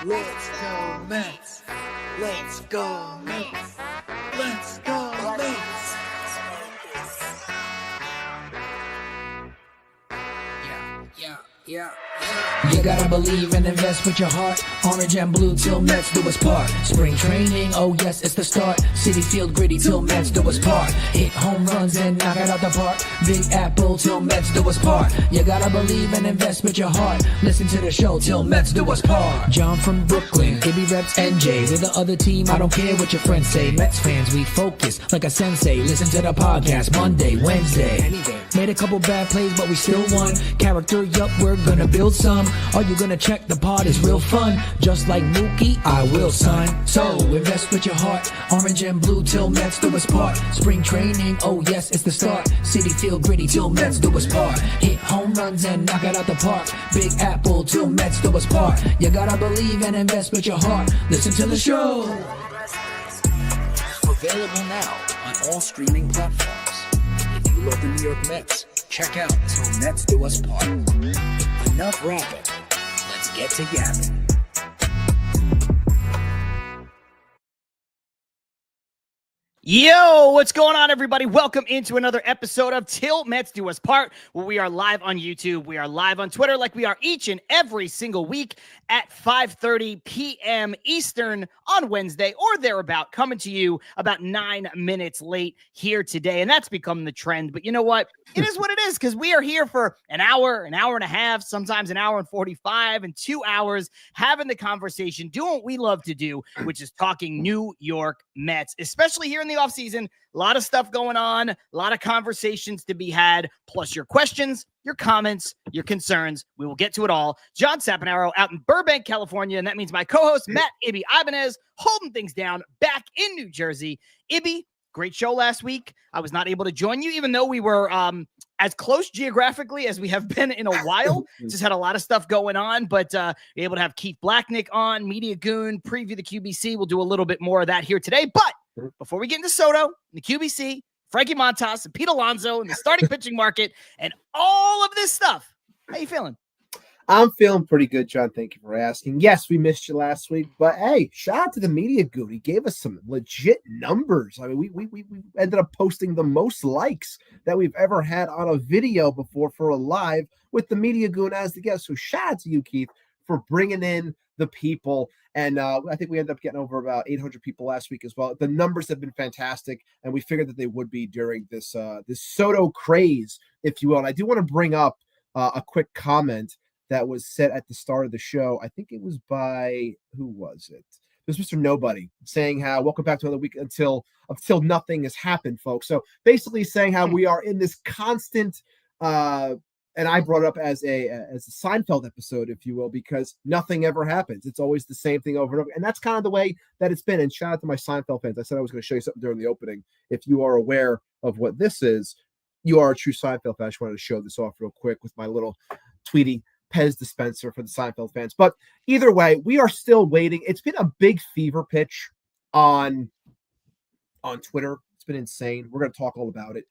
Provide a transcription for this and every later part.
Let's go Mets. Let's go Mets. Let's go Mets. Yeah. You gotta believe and invest with your heart. Orange and blue till Mets do us part. Spring training, oh yes, it's the start. City Field gritty till Mets do us part. Hit home runs and knock it out the park. Big Apple till Mets do us part. You gotta believe and invest with your heart. Listen to the show till Mets do us part. John from Brooklyn, KB reps NJ. With the other team, I don't care what your friends say. Mets fans, we focus like a sensei. Listen to the podcast Monday, Wednesday. Made a couple bad plays, but we still won. Character, yup, we're gonna build some. Are you gonna check the pod? It's real fun. Just like Mookie, I will, son. So invest with your heart. Orange and blue till Mets do us part. Spring training, oh yes, it's the start. City Field gritty till Mets do us part. Hit home runs and knock it out the park. Big Apple till Mets do us part. You gotta believe and invest with your heart. Listen to the show. Available now on all streaming platforms. If you love the New York Mets, check out Till Mets Do Us Part. Enough rapping. Let's get to yapping. Yo, what's going on, everybody? Welcome into another episode of Til Mets Do Us Part, where we are live on YouTube. We are live on Twitter like we are each and every single week at 5:30 p.m. Eastern on Wednesday or thereabout, coming to you about 9 minutes late here today. And that's become the trend. But you know what? It is what it is, because we are here for an hour and a half, sometimes an hour and 45 and 2 hours, having the conversation, doing what we love to do, which is talking New York Mets, especially here in the offseason. A lot of stuff going on, a lot of conversations to be had, plus your questions, your comments, your concerns. We will get to it all. John Saponaro out in Burbank, California, and that means my co-host, Matt Ibanez, holding things down back in New Jersey. Ibby, great show last week. I was not able to join you, even though we were as close geographically as we have been in a while. Just had a lot of stuff going on, but you're able to have Keith Blacknick on, Media Goon, preview the QBC. We'll do a little bit more of that here today. But before we get into Soto, the QBC, Frankie Montas, and Petie Alonso, and the starting pitching market, and all of this stuff, how you feeling? I'm feeling pretty good, John. Thank you for asking. Yes, we missed you last week, but hey, shout out to the Media Goon. He gave us some legit numbers. I mean, we ended up posting the most likes that we've ever had on a video before for a live with the Media Goon as the guest. So shout out to you, Keith, for bringing in the people. And I think we ended up getting over about 800 people last week as well. The numbers have been fantastic, and we figured that they would be during this Soto craze, if you will. And I do want to bring up a quick comment that was said at the start of the show. I think it was by, who was it? It was Mr. Nobody, saying how, welcome back to another week until nothing has happened, folks. So basically saying how we are in this constant, and I brought it up as a Seinfeld episode, if you will, because nothing ever happens. It's always the same thing over and over. And that's kind of the way that it's been. And shout out to my Seinfeld fans. I said I was going to show you something during the opening. If you are aware of what this is, you are a true Seinfeld fan. I just wanted to show this off real quick with my little Tweety Pez dispenser for the Seinfeld fans. But either way, we are still waiting. It's been a big fever pitch on Twitter. It's been insane. We're going to talk all about it.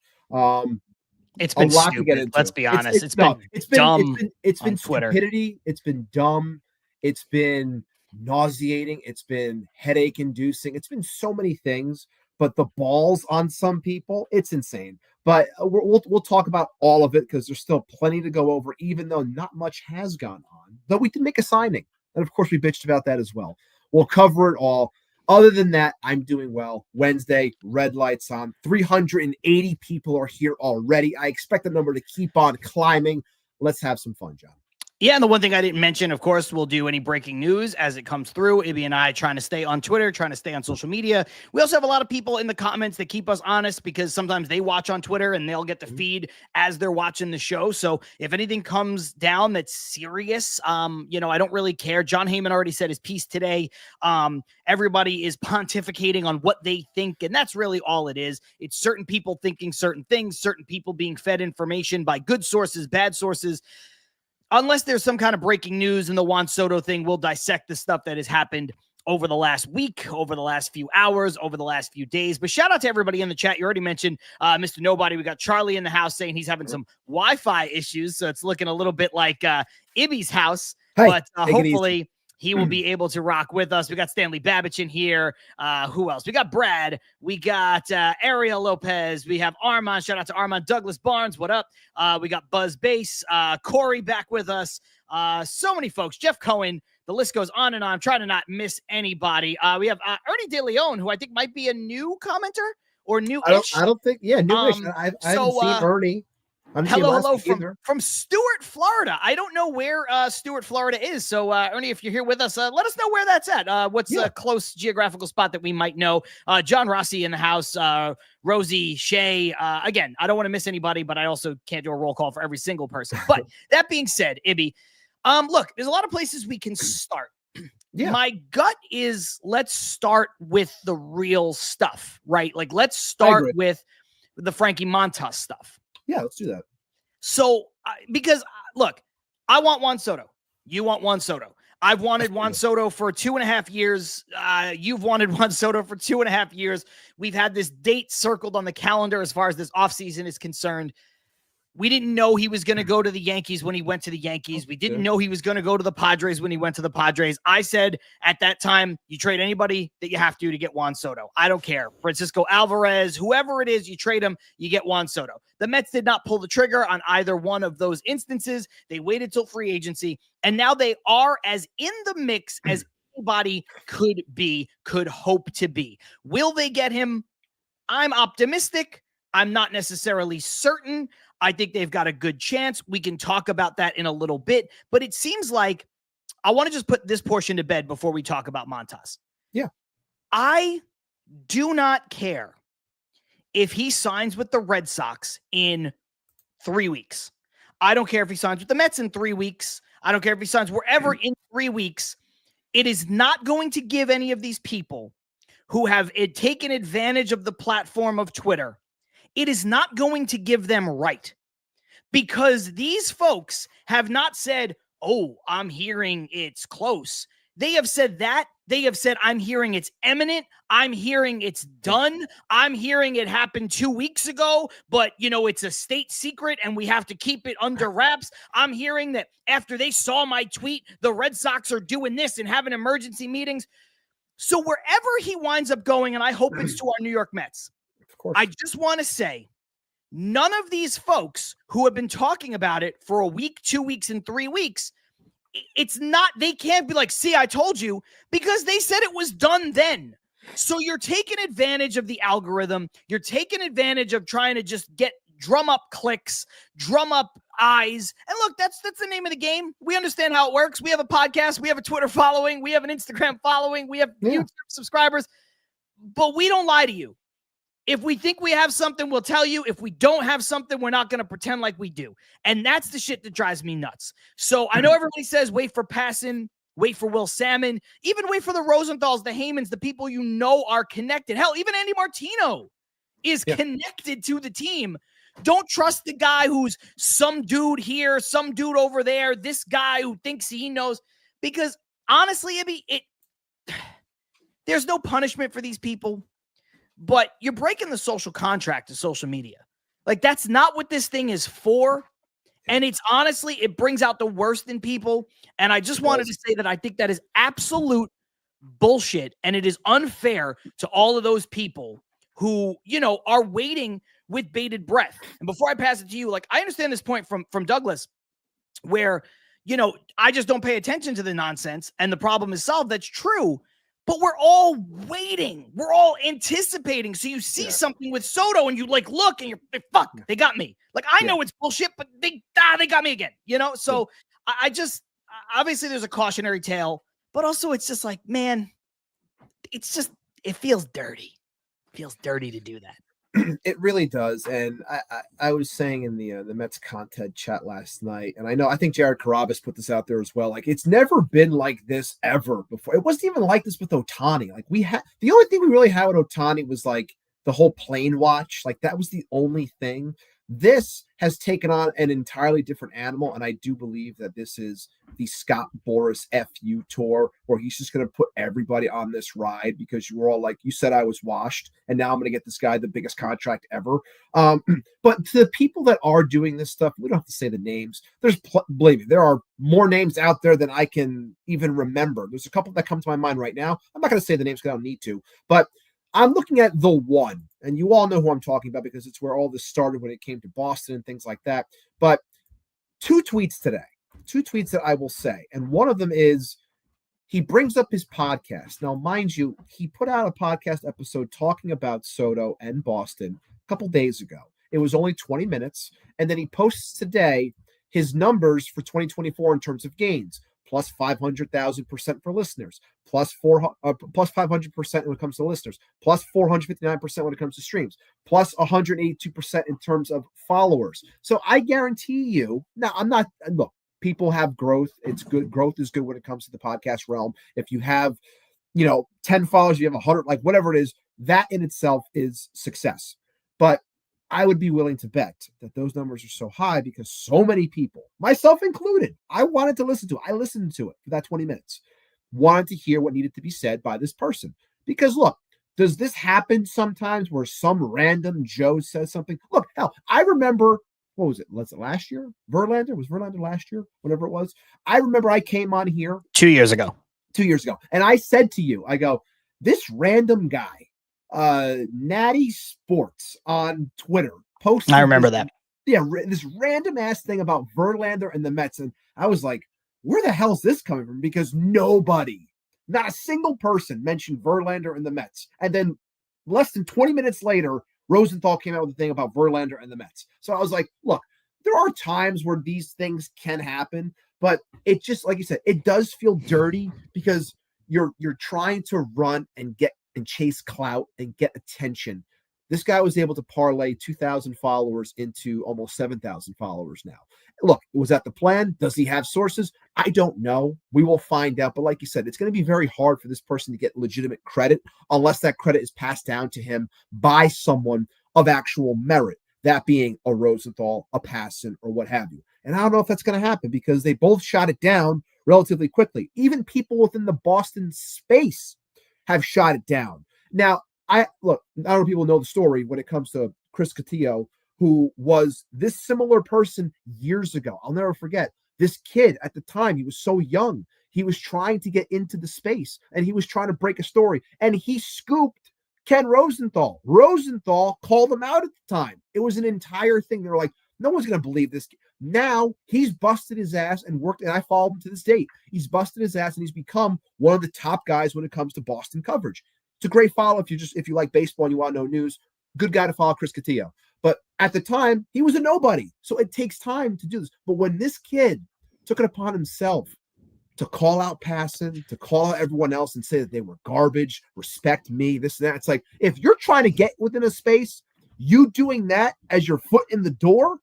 It's been stupid. Let's be honest. It's been dumb. It's been Twitter. Stupidity. It's been dumb. It's been nauseating. It's been headache inducing. It's been so many things. But the balls on some people, it's insane. But we'll talk about all of it because there's still plenty to go over, even though not much has gone on. Though we did make a signing. And of course, we bitched about that as well. We'll cover it all. Other than that, I'm doing well. Wednesday, red lights on. 380 people are here already. I expect the number to keep on climbing. Let's have some fun, John. Yeah, and the one thing I didn't mention, of course, we'll do any breaking news as it comes through. Ibby and I trying to stay on Twitter, trying to stay on social media. We also have a lot of people in the comments that keep us honest because sometimes they watch on Twitter and they'll get the feed as they're watching the show. So if anything comes down that's serious, I don't really care. John Heyman already said his piece today. Everybody is pontificating on what they think, and that's really all it is. It's certain people thinking certain things, certain people being fed information by good sources, bad sources. Unless there's some kind of breaking news in the Juan Soto thing, we'll dissect the stuff that has happened over the last week, over the last few hours, over the last few days. But shout out to everybody in the chat. You already mentioned Mr. Nobody. We got Charlie in the house saying he's having some Wi-Fi issues, so it's looking a little bit like Ibby's house. Hey, but hopefully He will be able to rock with us. We got Stanley Babbage in here. Who else? We got Brad. We got Ariel Lopez. We have Armand. Shout out to Armand. Douglas Barnes. What up? We got Buzz Bass. Corey back with us. So many folks. Jeff Cohen. The list goes on and on. I'm trying to not miss anybody. We have Ernie De Leon, who I think might be a new commenter or new-ish. I don't think, newish. I haven't seen Ernie. Hello from Stuart, Florida. I don't know where Stuart, Florida is. So, Ernie, if you're here with us, let us know where that's at. What's a close geographical spot that we might know? John Rossi in the house, Rosie, Shay. Again, I don't want to miss anybody, but I also can't do a roll call for every single person. But that being said, Ibby, look, there's a lot of places we can start. Yeah. My gut is let's start with the real stuff, right? Like, let's start with the Frankie Montas stuff. Yeah, let's do that. So, because look, I want Juan Soto. You want Juan Soto. I've wanted Juan Soto for 2.5 years. You've wanted Juan Soto for 2.5 years. We've had this date circled on the calendar as far as this offseason is concerned. We didn't know he was going to go to the Yankees when he went to the Yankees. We didn't know he was going to go to the Padres when he went to the Padres. I said at that time, you trade anybody that you have to get Juan Soto. I don't care. Francisco Alvarez, whoever it is, you trade him, you get Juan Soto. The Mets did not pull the trigger on either one of those instances. They waited till free agency, and now they are as in the mix as anybody could hope to be. Will they get him? I'm optimistic. I'm not necessarily certain. I think they've got a good chance. We can talk about that in a little bit, but it seems like I want to just put this portion to bed before we talk about Montas. Yeah. I do not care if he signs with the Red Sox in 3 weeks. I don't care if he signs with the Mets in 3 weeks. I don't care if he signs wherever in 3 weeks. It is not going to give any of these people who have taken advantage of the platform of Twitter, it is not going to give them right, because these folks have not said, oh, I'm hearing it's close. They have said that. They have said, I'm hearing it's imminent. I'm hearing it's done. I'm hearing it happened 2 weeks ago, but, it's a state secret and we have to keep it under wraps. I'm hearing that after they saw my tweet, the Red Sox are doing this and having emergency meetings. So wherever he winds up going, and I hope it's to our New York Mets, I just want to say, none of these folks who have been talking about it for a week, 2 weeks, and 3 weeks, they can't be like, see, I told you, because they said it was done then. So you're taking advantage of the algorithm. You're taking advantage of trying to just drum up clicks, drum up eyes. And look, that's the name of the game. We understand how it works. We have a podcast. We have a Twitter following. We have an Instagram following. We have YouTube subscribers. But we don't lie to you. If we think we have something, we'll tell you. If we don't have something, we're not going to pretend like we do. And that's the shit that drives me nuts. So I know everybody says wait for Passan, wait for Will Salmon, even wait for the Rosenthals, the Heymans, the people are connected. Hell, even Andy Martino is connected to the team. Don't trust the guy who's some dude here, some dude over there, this guy who thinks he knows. Because honestly, there's no punishment for these people. But you're breaking the social contract of social media. Like, that's not what this thing is for. And it's honestly, it brings out the worst in people. And I just wanted to say that I think that is absolute bullshit. And it is unfair to all of those people who, are waiting with bated breath. And before I pass it to you, like, I understand this point from Douglas where, I just don't pay attention to the nonsense and the problem is solved. That's true. But we're all waiting. We're all anticipating. So you see something with Soto and you look and you're fuck, they got me. Like, I know it's bullshit, but they got me again, So I just, obviously there's a cautionary tale, but also it's just like, man, it feels dirty. It feels dirty to do that. It really does. And I was saying in the Mets content chat last night, and I think Jared Carabas put this out there as well. Like, it's never been like this ever before. It wasn't even like this with Ohtani. Like, the only thing we really had with Ohtani was like the whole plane watch. Like, that was the only thing. This has taken on an entirely different animal, and I do believe that this is the Scott Boras FU tour, where he's just going to put everybody on this ride because you were all like, you said I was washed, and now I'm going to get this guy the biggest contract ever. But to the people that are doing this stuff, we don't have to say the names. Believe me, there are more names out there than I can even remember. There's a couple that come to my mind right now. I'm not going to say the names because I don't need to, but I'm looking at the one, and you all know who I'm talking about because it's where all this started when it came to Boston and things like that. But two tweets that I will say, and one of them is he brings up his podcast. Now, mind you, he put out a podcast episode talking about Soto and Boston a couple days ago. It was only 20 minutes, and then he posts today his numbers for 2024 in terms of gains. Plus 500,000% for listeners, plus 500% when it comes to listeners, plus 459% when it comes to streams, plus 182% in terms of followers. So I guarantee you, now look, people have growth. It's good. Growth is good when it comes to the podcast realm. If you have, 10 followers, you have 100, like whatever it is, that in itself is success. But I would be willing to bet that those numbers are so high because so many people, myself included, I wanted to listen to it. I listened to it for that 20 minutes, wanted to hear what needed to be said by this person. Because look, does this happen sometimes where some random Joe says something? Look, hell, I remember, what was it? Last year? Verlander? Was Verlander last year? Whatever it was. I remember I came on here 2 years ago. And I said to you, I go, this random guy, Natty Sports on Twitter posted. I remember that. Yeah, this random ass thing about Verlander and the Mets, and I was like, "Where the hell is this coming from?" Because nobody, not a single person, mentioned Verlander and the Mets. And then less than 20 minutes later, Rosenthal came out with a thing about Verlander and the Mets. So I was like, "Look, there are times where these things can happen, but it just, like you said, it does feel dirty because you're trying to run and get." And chase clout and get attention. This guy was able to parlay 2,000 followers into almost 7,000 followers now. Look, was that the plan? Does he have sources? I don't know. We will find out. But like you said, it's going to be very hard for this person to get legitimate credit unless that credit is passed down to him by someone of actual merit, that being a Rosenthal, a Passan, or what have you. And I don't know if that's going to happen because they both shot it down relatively quickly. Even people within the Boston space have shot it down. Now, I don't know if people know the story when it comes to Chris Cotillo, who was this similar person years ago. I'll never forget this kid at the time. He was so young. He was trying to get into the space and he was trying to break a story and he scooped Ken Rosenthal. Rosenthal called him out at the time. It was an entire thing. They were like, no one's going to believe this. Now he's busted his ass and worked, and I follow him to this date. He's busted his ass and he's become one of the top guys when it comes to Boston coverage. It's a great follow if you like baseball and you want to know news. Good guy to follow, Chris Cotillo. But at the time, he was a nobody. So it takes time to do this. But when this kid took it upon himself to call out Passan, to call out everyone else and say that they were garbage, respect me, this and that. It's like, if you're trying to get within a space, you doing that as your foot in the door,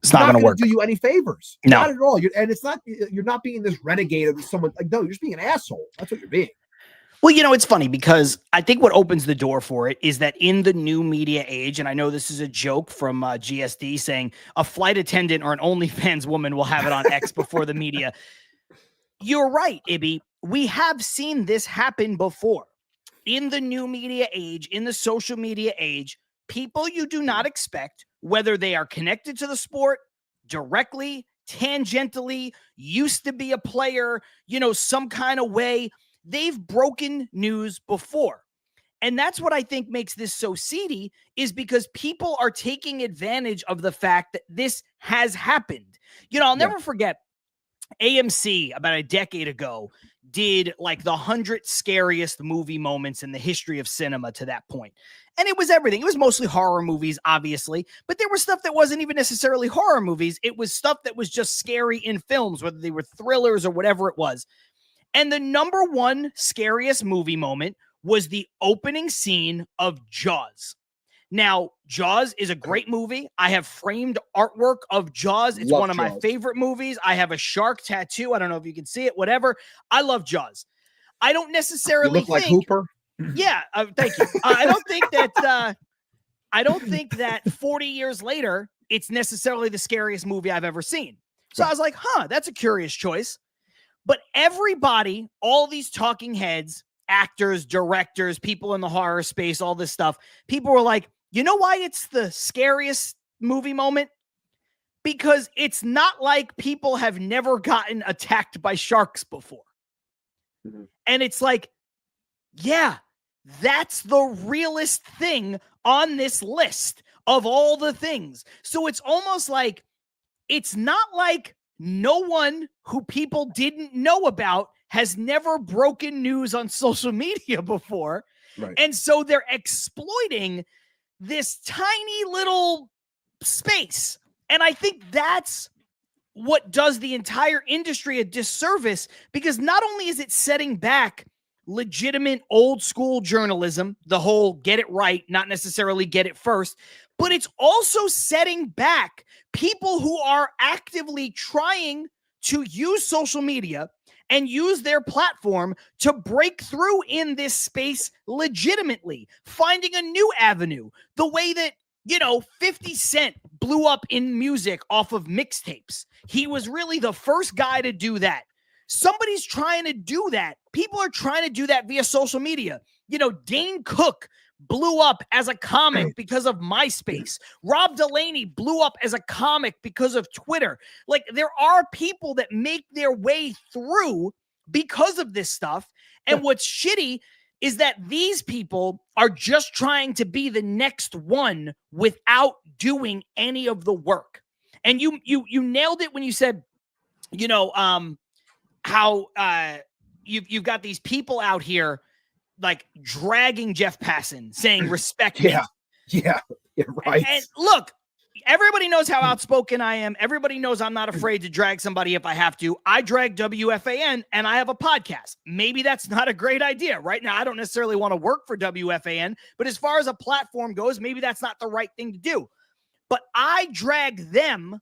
it's not going to work. Do you any favors? No. Not at all. You're not being this renegade of someone. Like, no, you're just being an asshole. That's what you're being. Well, it's funny because I think what opens the door for it is that in the new media age, and I know this is a joke from GSD saying a flight attendant or an OnlyFans woman will have it on X before the media. You're right, Ibby. We have seen this happen before. In the new media age, in the social media age, people you do not expect, whether they are connected to the sport directly, tangentially, used to be a player, some kind of way, they've broken news before. And that's what I think makes this so seedy, is because people are taking advantage of the fact that this has happened. I'll never forget AMC about a decade ago did like the 100 scariest movie moments in the history of cinema to that point. And it was everything. It was mostly horror movies, obviously, but there was stuff that wasn't even necessarily horror movies. It was stuff that was just scary in films, whether they were thrillers or whatever it was. And the number one scariest movie moment was the opening scene of Jaws. Now, Jaws is a great movie. I have framed artwork of Jaws. It's one of my favorite movies. I have a shark tattoo. I don't know if you can see it, whatever. I love Jaws. I don't necessarily think like Hooper. Yeah, thank you. I don't think that 40 years later, it's necessarily the scariest movie I've ever seen. So Right. I was like, that's a curious choice. But everybody, all these talking heads, actors, directors, people in the horror space, all this stuff, people were like, you know why it's the scariest movie moment? Because it's not like people have never gotten attacked by sharks before. Mhm. And it's like, yeah, that's the realest thing on this list of all the things. So it's almost like, it's not like no one who people didn't know about has never broken news on social media before. Right. And so they're exploiting this tiny little space. And I think that's what does the entire industry a disservice, because not only is it setting back legitimate old school journalism, the whole get it right, not necessarily get it first, but it's also setting back people who are actively trying to use social media and use their platform to break through in this space legitimately, finding a new avenue, the way that 50 Cent blew up in music off of mixtapes. He was really the first guy to do that. Somebody's trying to do that. People are trying to do that via social media. Dane Cook blew up as a comic because of MySpace. Rob Delaney blew up as a comic because of Twitter. Like, there are people that make their way through because of this stuff. And what's shitty is that these people are just trying to be the next one without doing any of the work. And you nailed it when you said, how you've got these people out here like dragging Jeff Passan, saying respect me. Yeah, right. And look, everybody knows how outspoken I am. Everybody knows I'm not afraid to drag somebody if I have to. I drag WFAN and I have a podcast. Maybe that's not a great idea. Right now, I don't necessarily want to work for WFAN, but as far as a platform goes, maybe that's not the right thing to do. But I drag them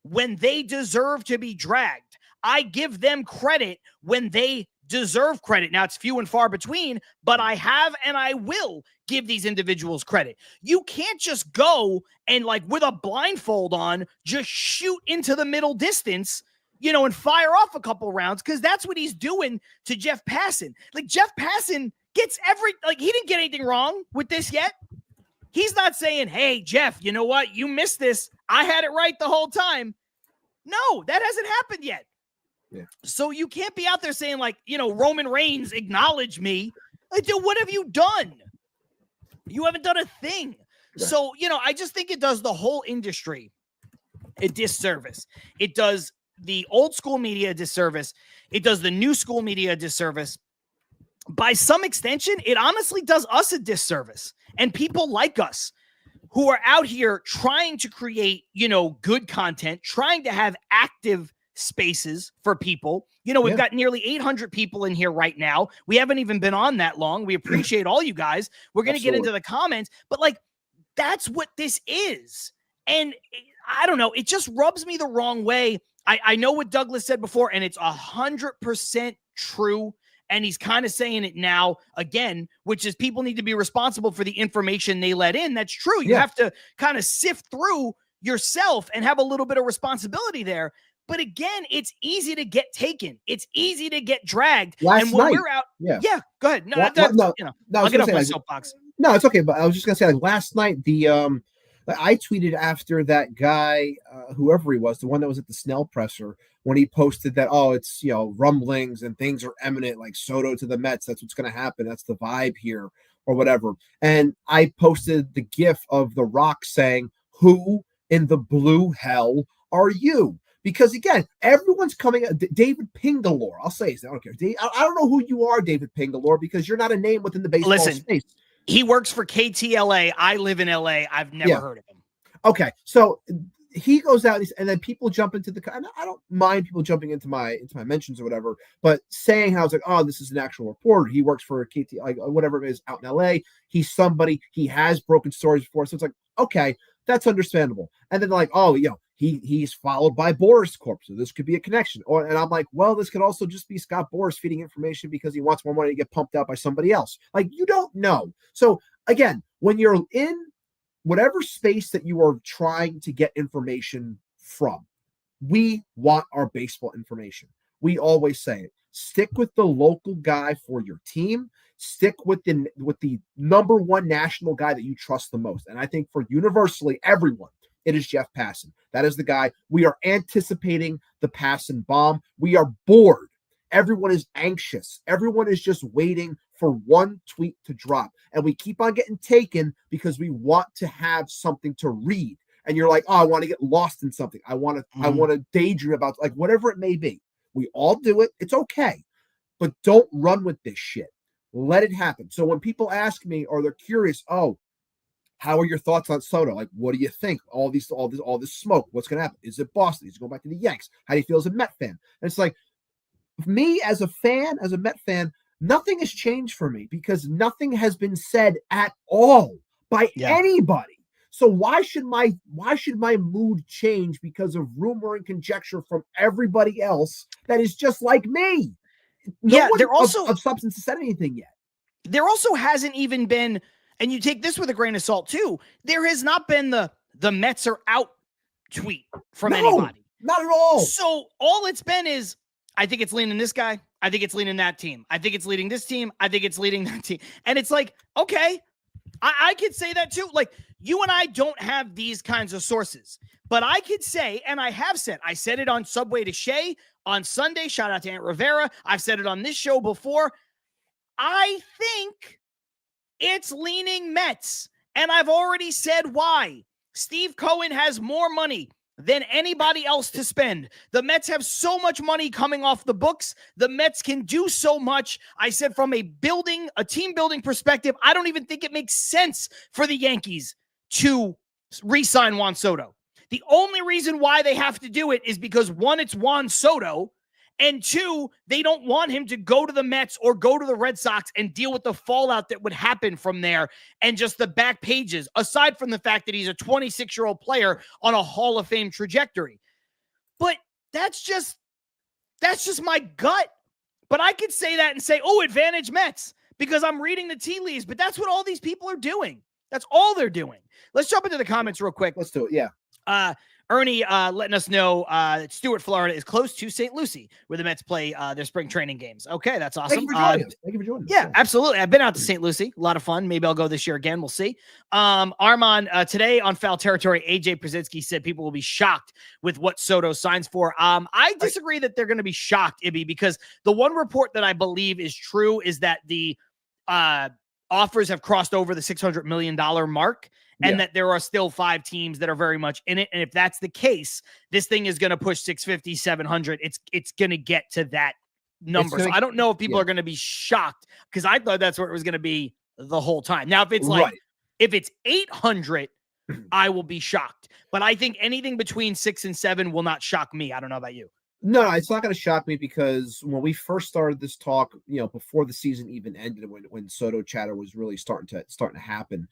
when they deserve to be dragged. I give them credit when they deserve credit. Now, it's few and far between, but I have and I will give these individuals credit. You can't just go and, like, with a blindfold on, just shoot into the middle distance, and fire off a couple rounds, because that's what he's doing to Jeff Passan. Like, Jeff Passan gets he didn't get anything wrong with this yet. He's not saying, hey, Jeff, you know what? You missed this. I had it right the whole time. No, that hasn't happened yet. Yeah. So you can't be out there saying, like, Roman Reigns, acknowledge me. Like, dude, what have you done? You haven't done a thing. Yeah. So, I just think it does the whole industry a disservice. It does the old school media a disservice. It does the new school media a disservice. By some extension, it honestly does us a disservice. And people like us who are out here trying to create, good content, trying to have active spaces for people. We've got nearly 800 people in here right now. We haven't even been on that long. We appreciate all you guys. We're going to get into the comments, but like, that's what this is. And I don't know, it just rubs me the wrong way. I know what Douglas said before, and it's 100% true. And he's kind of saying it now again, which is people need to be responsible for the information they let in. That's true. You have to kind of sift through yourself and have a little bit of responsibility there. But again, it's easy to get taken. It's easy to get dragged. Last night, we're out, go ahead. No, I'll get off my soapbox. No, it's okay. But I was just gonna say, like, last night, I tweeted after that guy, whoever he was, the one that was at the Snell presser, when he posted that, it's rumblings and things are imminent, like Soto to the Mets. That's what's gonna happen. That's the vibe here, or whatever. And I posted the GIF of The Rock saying, "Who in the blue hell are you?" Because again, everyone's coming. David Pingalore, I'll say it. I don't care. I don't know who you are, David Pingalore, because you're not a name within the baseball space. He works for KTLA. I live in LA. I've never heard of him. Okay, so he goes out and then people jump into the. And I don't mind people jumping into my mentions or whatever, but saying how it's like, oh, this is an actual reporter. He works for KT, like whatever it is, out in LA. He's somebody. He has broken stories before, so it's like, okay, that's understandable. And then like, oh, he's followed by Boris Corp, so this could be a connection. And I'm like, well, this could also just be Scott Boris feeding information because he wants more money to get pumped out by somebody else. Like, you don't know. So again, when you're in whatever space that you are trying to get information from, we want our baseball information. We always say it. Stick with the local guy for your team. Stick with the number one national guy that you trust the most. And I think for universally everyone, it is Jeff Passan. That is the guy. We are anticipating the Passan bomb. We are bored. Everyone is anxious. Everyone is just waiting for one tweet to drop. And we keep on getting taken because we want to have something to read. And you're like, oh, I want to get lost in something. I want to daydream about, like, whatever it may be. We all do it. It's okay. But don't run with this shit. Let it happen. So when people ask me, or they're curious, oh, how are your thoughts on Soto? Like, what do you think? All this smoke. What's going to happen? Is it Boston? Is he going back to the Yanks? How do you feel as a Met fan? And it's like, me as a fan, as a Met fan, nothing has changed for me because nothing has been said at all by anybody. So why should my mood change because of rumor and conjecture from everybody else that is just like me? No one there also of substance has said anything yet. There also hasn't even been, and you take this with a grain of salt too, there has not been the Mets are out tweet from anybody. Not at all. So all it's been is, I think it's leaning this guy. I think it's leaning that team. I think it's leading this team. I think it's leading that team. And it's like, okay, I could say that too. Like, you and I don't have these kinds of sources, but I could say, and I have said, I said it on Subway to Shea on Sunday. Shout out to Aunt Rivera. I've said it on this show before. I think it's leaning Mets. And I've already said why. Steve Cohen has more money than anybody else to spend. The Mets have so much money coming off the books. The Mets can do so much. I said from a team building perspective, I don't even think it makes sense for the Yankees to re-sign Juan Soto. The only reason why they have to do it is because, one, it's Juan Soto, and two, they don't want him to go to the Mets or go to the Red Sox and deal with the fallout that would happen from there and just the back pages, aside from the fact that he's a 26-year-old player on a Hall of Fame trajectory. But that's just my gut. But I could say that and say, oh, advantage Mets, because I'm reading the tea leaves. But that's what all these people are doing. That's all they're doing. Let's jump into the comments real quick. Let's do it. Yeah. Ernie letting us know Stuart, Florida is close to St. Lucie, where the Mets play their spring training games. Okay, that's awesome. Thank you for joining us. Yeah, absolutely. I've been out to St. Lucie. A lot of fun. Maybe I'll go this year again. We'll see. Armand, today on Foul Territory, AJ Brzezinski said people will be shocked with what Soto signs for. I disagree that they're going to be shocked, Ibby, because the one report that I believe is true is that the offers have crossed over the $600 million mark. And that there are still 5 teams that are very much in it. And if that's the case, this thing is going to push 650, 700. It's going to get to that number. So I don't know if people are going to be shocked, because I thought that's where it was going to be the whole time. Now, if it's if it's 800, I will be shocked. But I think anything between 6 and 7 will not shock me. I don't know about you. No, it's not going to shock me, because when we first started this talk, before the season even ended, when Soto chatter was really starting to happen,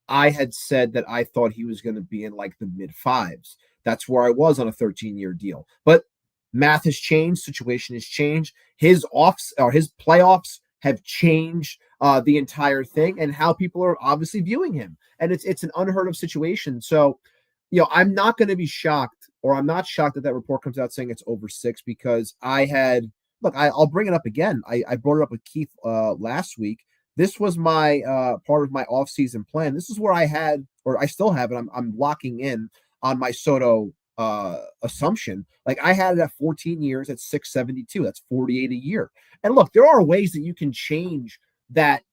I had said that I thought he was going to be in like the mid 5s. That's where I was on a 13-year deal. But math has changed. Situation has changed. His playoffs have changed the entire thing, and how people are obviously viewing him. And it's an unheard of situation. So, I'm not going to be shocked, or I'm not shocked that report comes out saying it's over 6, because I'll bring it up again. I brought it up with Keith last week. This was my part of my off-season plan. This is where I had, or I still have it. I'm locking in on my Soto assumption. Like, I had it at 14 years at 672. That's 48 a year. And look, there are ways that you can change that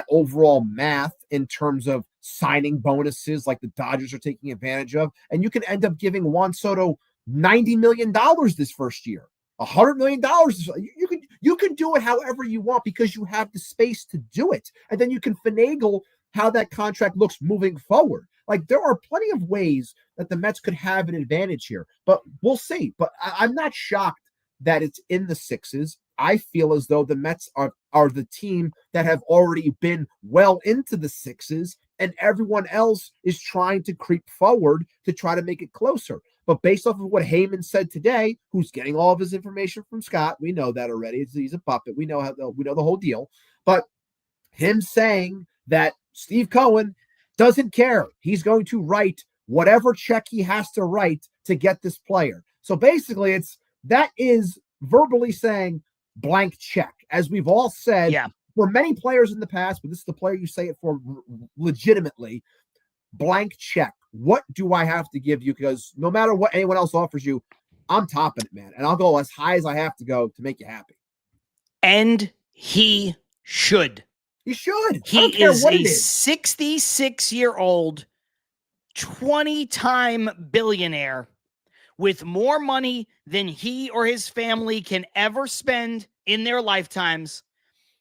overall math in terms of signing bonuses, like the Dodgers are taking advantage of, and you can end up giving Juan Soto $90 million this first year. $100 million. You can do it however you want, because you have the space to do it. And then you can finagle how that contract looks moving forward. Like, there are plenty of ways that the Mets could have an advantage here, but we'll see. But I'm not shocked that it's in the 6s. I feel as though the Mets are the team that have already been well into the 6s, and everyone else is trying to creep forward to try to make it closer. But based off of what Heyman said today, who's getting all of his information from Scott, we know that already. He's a puppet. We know the whole deal. But him saying that Steve Cohen Doesn't care. He's going to write whatever check he has to write to get this player. So basically, that is verbally saying blank check. As we've all said, for many players in the past, but this is the player you say it for legitimately, blank check. What do I have to give you? Because no matter what anyone else offers you, I'm topping it, man. And I'll go as high as I have to go to make you happy. And he should. He should. He is a 66-year-old, 20-time billionaire with more money than he or his family can ever spend in their lifetimes.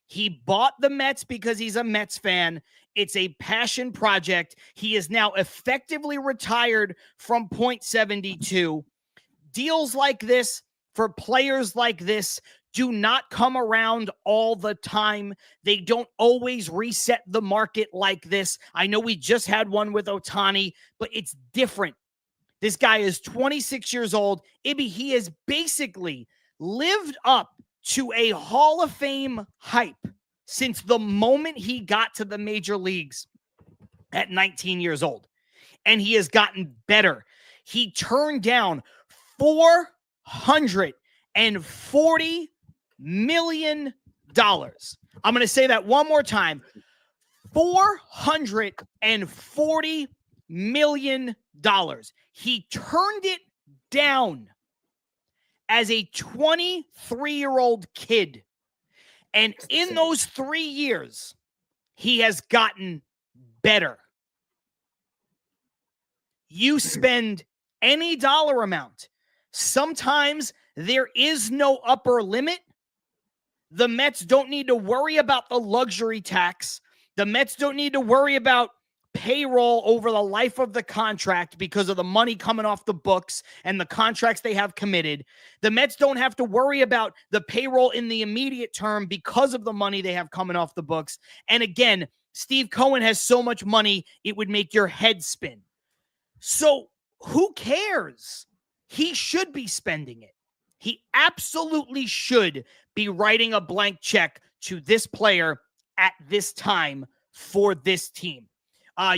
He bought the Mets because he's a Mets fan. It's a passion project. He is now effectively retired from .72. Deals like this for players like this do not come around all the time. They don't always reset the market like this. I know we just had one with Ohtani, but it's different. This guy is 26 years old. Ibby, he has basically lived up to a Hall of Fame hype since the moment he got to the major leagues at 19 years old. And he has gotten better. He turned down $440 million. I'm going to say that one more time. $440 million. He turned it down as a 23-year-old kid. And in those 3 years, he has gotten better. You spend any dollar amount. Sometimes there is no upper limit. The Mets don't need to worry about the luxury tax. The Mets don't need to worry about payroll over the life of the contract because of the money coming off the books and the contracts they have committed. The Mets don't have to worry about the payroll in the immediate term because of the money they have coming off the books. And again, Steve Cohen has so much money, it would make your head spin. So who cares? He should be spending it. He absolutely should be writing a blank check to this player at this time for this team.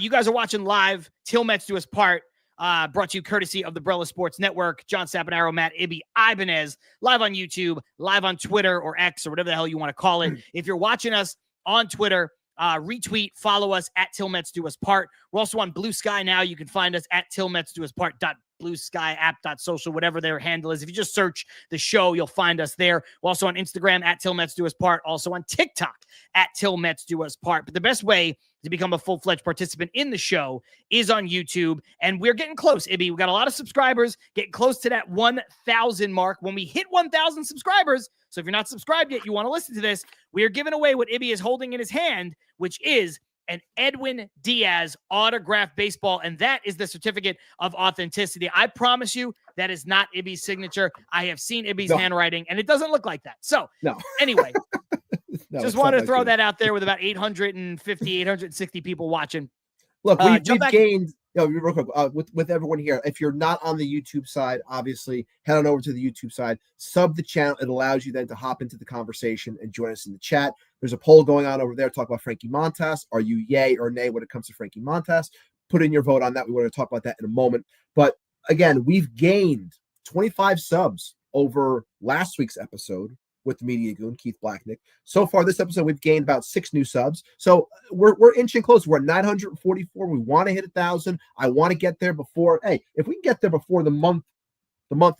You guys are watching live. Til Mets Do Us Part, brought to you courtesy of the Brella Sports Network. John Saponaro, Matt Ibanez, live on YouTube, live on Twitter or X or whatever the hell you want to call it. If you're watching us on Twitter, retweet, follow us at Til Mets Do Us Part. We're also on Blue Sky now. You can find us at Til Mets Do Us Part. Blue Sky app.social, whatever their handle is. If you just search the show, you'll find us there. We're also on Instagram at Til Mets Do Us Part, also on TikTok at Til Mets Do Us Part. But the best way to become a full-fledged participant in the show is on YouTube. And we're getting close, Ibby. We got a lot of subscribers, getting close to that 1,000 mark. When we hit 1,000 subscribers, so if you're not subscribed yet, you want to listen to this, we are giving away what Ibby is holding in his hand, which is an Edwin Diaz autographed baseball, and that is the certificate of authenticity. I promise you that is not Ibby's signature. I have seen Ibby's handwriting, and it doesn't look like that. So anyway, just wanted to throw that out there with about 850, 860 people watching. Look, we've gained, real quick, with everyone here, if you're not on the YouTube side, obviously head on over to the YouTube side, sub the channel. It allows you then to hop into the conversation and join us in the chat. There's a poll going on over there. Talk about Frankie Montas. Are you yay or nay when it comes to Frankie Montas? Put in your vote on that. We want to talk about that in a moment. But again, we've gained 25 subs over last week's episode with the Media Goon, Keith Blacknick. So far this episode, we've gained about 6 new subs. So we're inching close. We're at 944. We want to hit 1,000. I want to get there before. Hey, if we can get there before the month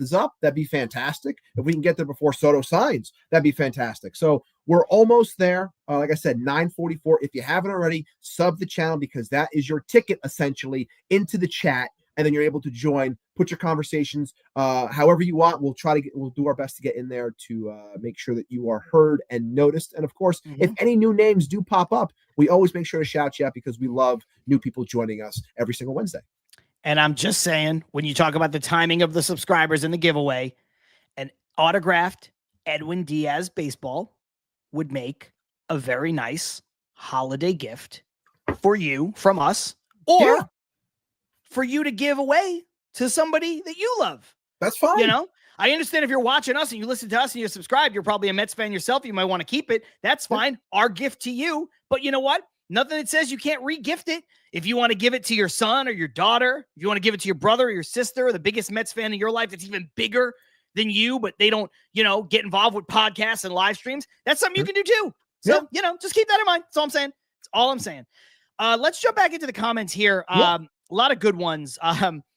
is up, that'd be fantastic. If we can get there before Soto signs, that'd be fantastic. So we're almost there. Like I said, 944. If you haven't already, sub the channel because that is your ticket essentially into the chat. And then you're able to join, put your conversations however you want. We'll do our best to get in there to make sure that you are heard and noticed. And of course, if any new names do pop up, we always make sure to shout you out because we love new people joining us every single Wednesday. And I'm just saying, when you talk about the timing of the subscribers and the giveaway, an autographed Edwin Diaz baseball would make a very nice holiday gift for you from us, or for you to give away to somebody that you love. That's fine. You know, I understand if you're watching us and you listen to us and you subscribe, you're probably a Mets fan yourself. You might want to keep it. That's fine. Our gift to you. But you know what? Nothing that says you can't re-gift it. If you want to give it to your son or your daughter, if you want to give it to your brother or your sister or the biggest Mets fan in your life that's even bigger than you, but they don't, get involved with podcasts and live streams, that's something you can do too. So, just keep that in mind. That's all I'm saying. That's all I'm saying. Let's jump back into the comments here. A lot of good ones.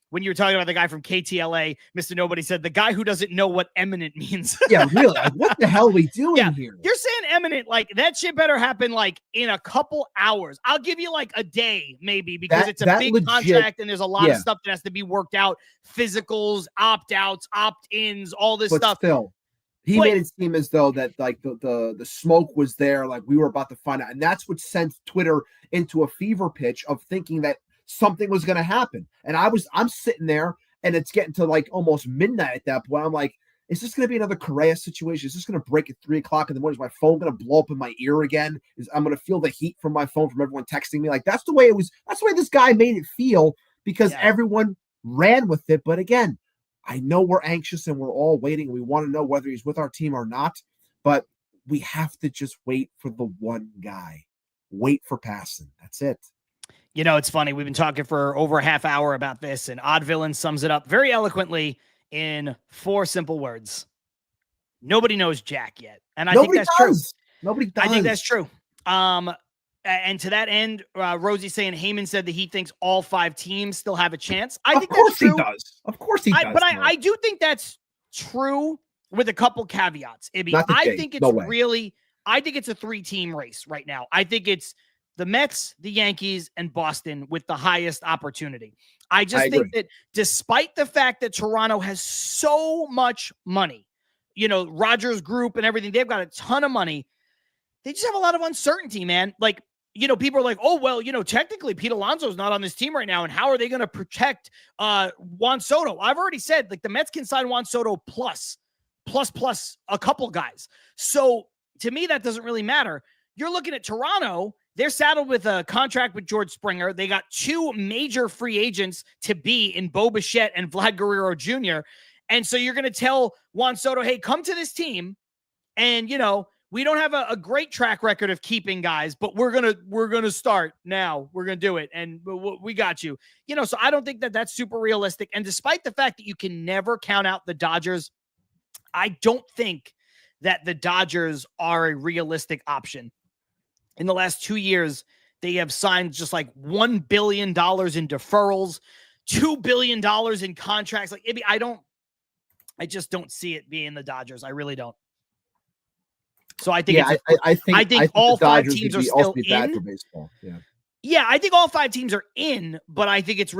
When you were talking about the guy from KTLA, Mr. Nobody said, the guy who doesn't know what eminent means. Yeah, really. Like, what the hell are we doing here? You're saying eminent, like that shit better happen like in a couple hours. I'll give you like a day maybe because it's a big legit contract and there's a lot of stuff that has to be worked out. Physicals, opt-outs, opt-ins, all this stuff. Still, he made it seem as though that like the smoke was there, like we were about to find out. And that's what sent Twitter into a fever pitch of thinking that something was going to happen. And I'm sitting there and it's getting to like almost midnight at that point. I'm like, is this going to be another Correa situation? Is this going to break at 3:00 in the morning? Is my phone going to blow up in my ear again? I'm going to feel the heat from my phone from everyone texting me. Like that's the way it was. That's the way this guy made it feel because everyone ran with it. But again, I know we're anxious and we're all waiting. We want to know whether he's with our team or not, but we have to just wait for the one guy. Wait for Passan. That's it. It's funny. We've been talking for over a half hour about this, and Odd Villain sums it up very eloquently in 4 simple words. Nobody knows Jack yet. And I think that's true. Nobody does. I think that's true. And to that end, Rosie's saying Heyman said that he thinks all 5 teams still have a chance. I think that's true. Of course he does. But I do think that's true with a couple caveats, Ibby. I think it's I think it's a 3-team race right now. I think it's the Mets, the Yankees, and Boston with the highest opportunity. I think that despite the fact that Toronto has so much money, Rogers Group and everything, they've got a ton of money. They just have a lot of uncertainty, man. Like, people are like, oh, well, technically Petie Alonso is not on this team right now. And how are they going to protect Juan Soto? I've already said, like, the Mets can sign Juan Soto plus a couple guys. So to me, that doesn't really matter. You're looking at Toronto. They're saddled with a contract with George Springer. They got 2 major free agents to be in Bo Bichette and Vlad Guerrero Jr. And so you're going to tell Juan Soto, hey, come to this team. And, we don't have a great track record of keeping guys, but we're going to start now. We're going to do it. And we got you, so I don't think that that's super realistic. And despite the fact that you can never count out the Dodgers, I don't think that the Dodgers are a realistic option. In the last 2 years, they have signed just like $1 billion in deferrals, $2 billion in contracts. Like, I just don't see it being the Dodgers. I really don't. So I think, I think all 5 teams are still in. For baseball. Yeah, I think all 5 teams are in, but I think it's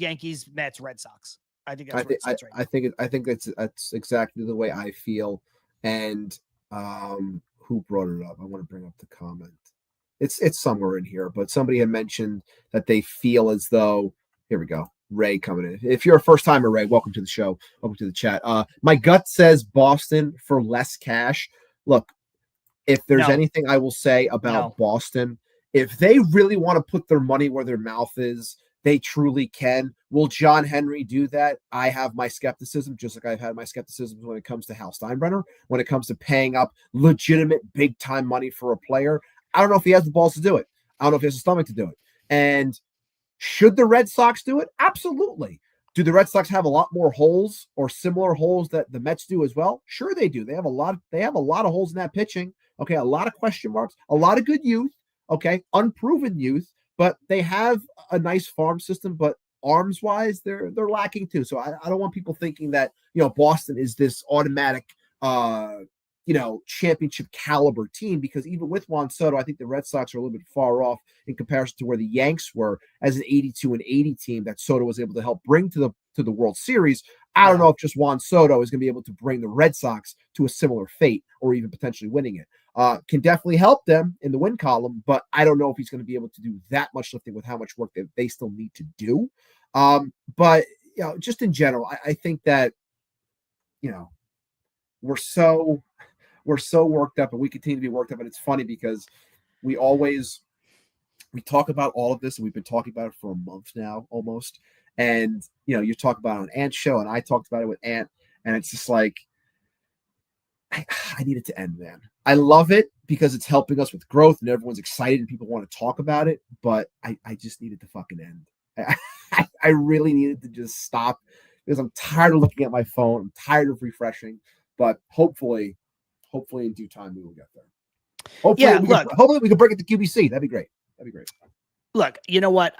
Yankees, Mets, Red Sox. I think that's exactly the way I feel. And who brought it up? I want to bring up the comment. It's somewhere in here, but somebody had mentioned that they feel as though, here we go. Ray coming in. If you're a first timer, Ray, welcome to the show. Welcome to the chat. My gut says Boston for less cash. Look, if there's anything I will say about Boston, if they really want to put their money where their mouth is, they truly can. Will John Henry do that? I have my skepticism, just like I've had my skepticism when it comes to Hal Steinbrenner, when it comes to paying up legitimate big-time money for a player. I don't know if he has the balls to do it. I don't know if he has the stomach to do it. And should the Red Sox do it? Absolutely. Do the Red Sox have a lot more holes or similar holes that the Mets do as well? Sure they do. They have a lot of holes in that pitching. Okay, a lot of question marks, a lot of good youth, okay, unproven youth, but they have a nice farm system, but arms-wise, they're lacking too. So I don't want people thinking that, Boston is this automatic championship caliber team, because even with Juan Soto, I think the Red Sox are a little bit far off in comparison to where the Yanks were as an 82 and 80 team that Soto was able to help bring to the World Series. I don't know if just Juan Soto is going to be able to bring the Red Sox to a similar fate or even potentially winning it. Can definitely help them in the win column, but I don't know if he's going to be able to do that much lifting with how much work that they still need to do. But just in general, I think that, we're so worked up, and we continue to be worked up. And it's funny because we talk about all of this, and we've been talking about it for a month now almost. And, you talk about it on Ant's show, and I talked about it with Ant, and it's just like, I need it to end, man. I love it, because it's helping us with growth and everyone's excited and people want to talk about it. But I just needed to fucking end. I really needed to just stop because I'm tired of looking at my phone. I'm tired of refreshing. But hopefully in due time we will get there. Hopefully we can break it to QBC. That'd be great. Look, you know what?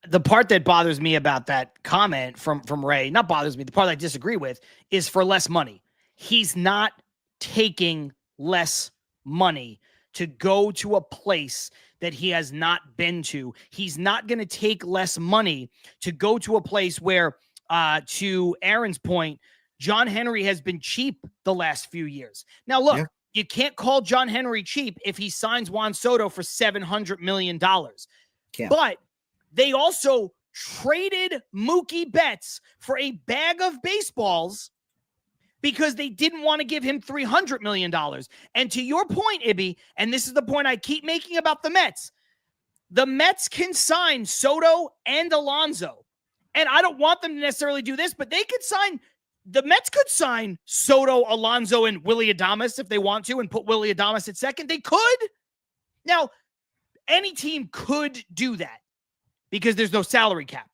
The part that bothers me about that comment from Ray, not bothers me, the part I disagree with is for less money. He's not taking less money to go to a place that he has not been to. He's not going to take less money to go to a place where, to Aaron's point, John Henry has been cheap the last few years. Now, look, you can't call John Henry cheap if he signs Juan Soto for $700 million. But they also traded Mookie Betts for a bag of baseballs because they didn't want to give him $300 million. And to your point, Ibby, and this is the point I keep making about the Mets can sign Soto and Alonso. And I don't want them to necessarily do this, but the Mets could sign Soto, Alonso, and Willy Adames if they want to and put Willy Adames at second. They could. Now, any team could do that because there's no salary cap.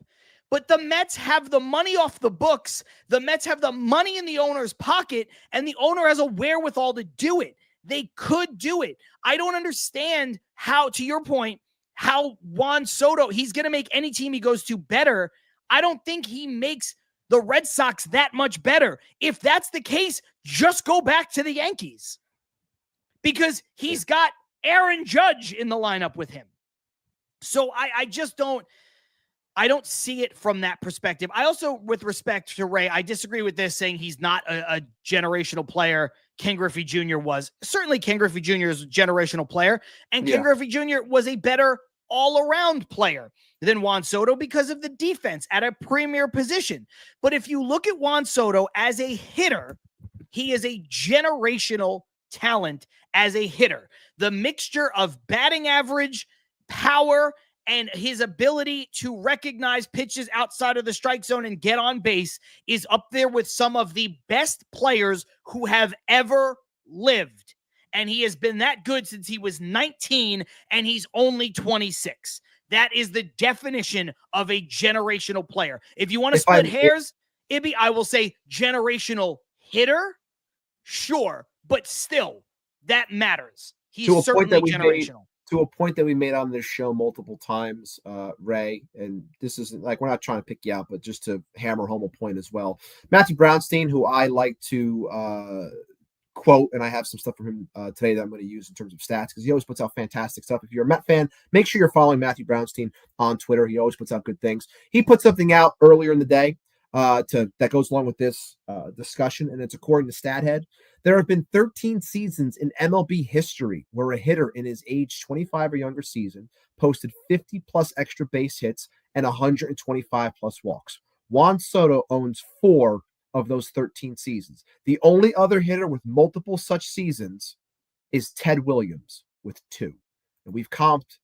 But the Mets have the money off the books. The Mets have the money in the owner's pocket, and the owner has a wherewithal to do it. They could do it. I don't understand how, to your point, how Juan Soto, he's going to make any team he goes to better. I don't think he makes the Red Sox that much better. If that's the case, just go back to the Yankees because he's got Aaron Judge in the lineup with him. So I just don't see it from that perspective. I also, with respect to Ray, I disagree with this saying he's not a generational player. Ken Griffey Jr. was. Certainly Ken Griffey Jr. is a generational player, and Ken Griffey Jr. was a better all-around player than Juan Soto because of the defense at a premier position. But if you look at Juan Soto as a hitter, he is a generational talent as a hitter. The mixture of batting average, power, and his ability to recognize pitches outside of the strike zone and get on base is up there with some of the best players who have ever lived. And he has been that good since he was 19, and he's only 26. That is the definition of a generational player. If you want to split hairs, Ibby, I will say generational hitter, sure, but still, that matters. He's certainly generational. To a point that we made on this show multiple times, Ray, and this isn't like we're not trying to pick you out, but just to hammer home a point as well. Matthew Brownstein, who I like to quote, and I have some stuff from him today that I'm going to use in terms of stats because he always puts out fantastic stuff. If you're a Met fan, make sure you're following Matthew Brownstein on Twitter. He always puts out good things. He put something out earlier in the day that goes along with this discussion, and it's according to StatHead. There have been 13 seasons in MLB history where a hitter in his age 25 or younger season posted 50-plus extra base hits and 125-plus walks. Juan Soto owns 4 of those 13 seasons. The only other hitter with multiple such seasons is Ted Williams with 2. And we've comped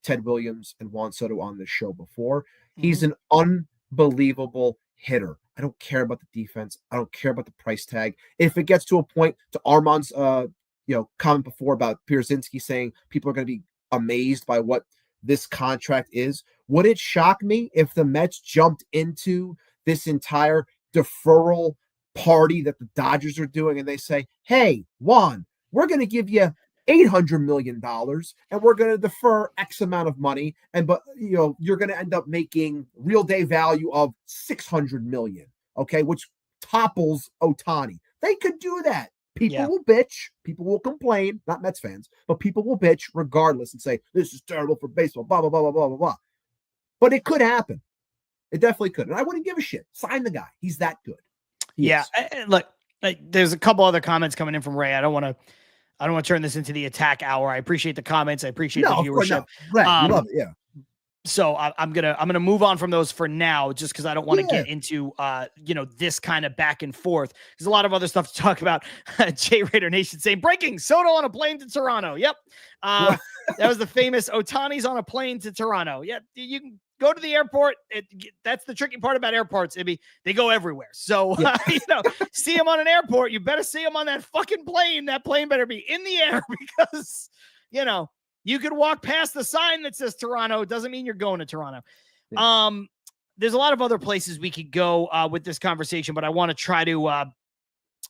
Ted Williams and Juan Soto on this show before. He's an unbelievable hitter. I don't care about the defense. I don't care about the price tag. If it gets to a point, to Armand's comment before about Pierzynski saying people are going to be amazed by what this contract is, would it shock me if the Mets jumped into this entire deferral party that the Dodgers are doing and they say, hey, Juan, we're going to give you $800 million and we're going to defer X amount of money. But you're going to end up making real day value of $600 million. Okay. Which topples Ohtani. They could do that. People will bitch. People will complain, not Mets fans, but people will bitch regardless and say, this is terrible for baseball, blah, blah, blah, blah, blah, blah, blah. But it could happen. It definitely could. And I wouldn't give a shit. Sign the guy. He's that good. Look, there's a couple other comments coming in from Ray. I don't want to turn this into the attack hour. I appreciate the comments. I appreciate the viewership. Right. You love it. Yeah. So I'm gonna move on from those for now, just because I don't want to get into this kind of back and forth. There's a lot of other stuff to talk about. J Raider Nation saying breaking Soto on a plane to Toronto. Yep, that was the famous Ohtani's on a plane to Toronto. Yep, you can go to the airport. That's the tricky part about airports, Ibby. They go everywhere. So, see them on an airport. You better see them on that fucking plane. That plane better be in the air because, you could walk past the sign that says Toronto. It doesn't mean you're going to Toronto. Yeah. There's a lot of other places we could go with this conversation, but I want to try to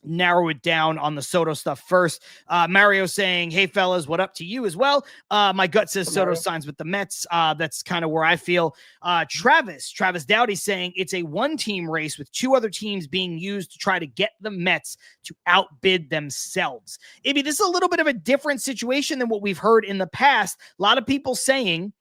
narrow it down on the Soto stuff first. Mario saying, hey fellas, what up to you as well? My gut says Soto signs with the Mets. That's kind of where I feel. Travis Dowdy saying it's a one-team race with two other teams being used to try to get the Mets to outbid themselves. Ibby, this is a little bit of a different situation than what we've heard in the past. A lot of people saying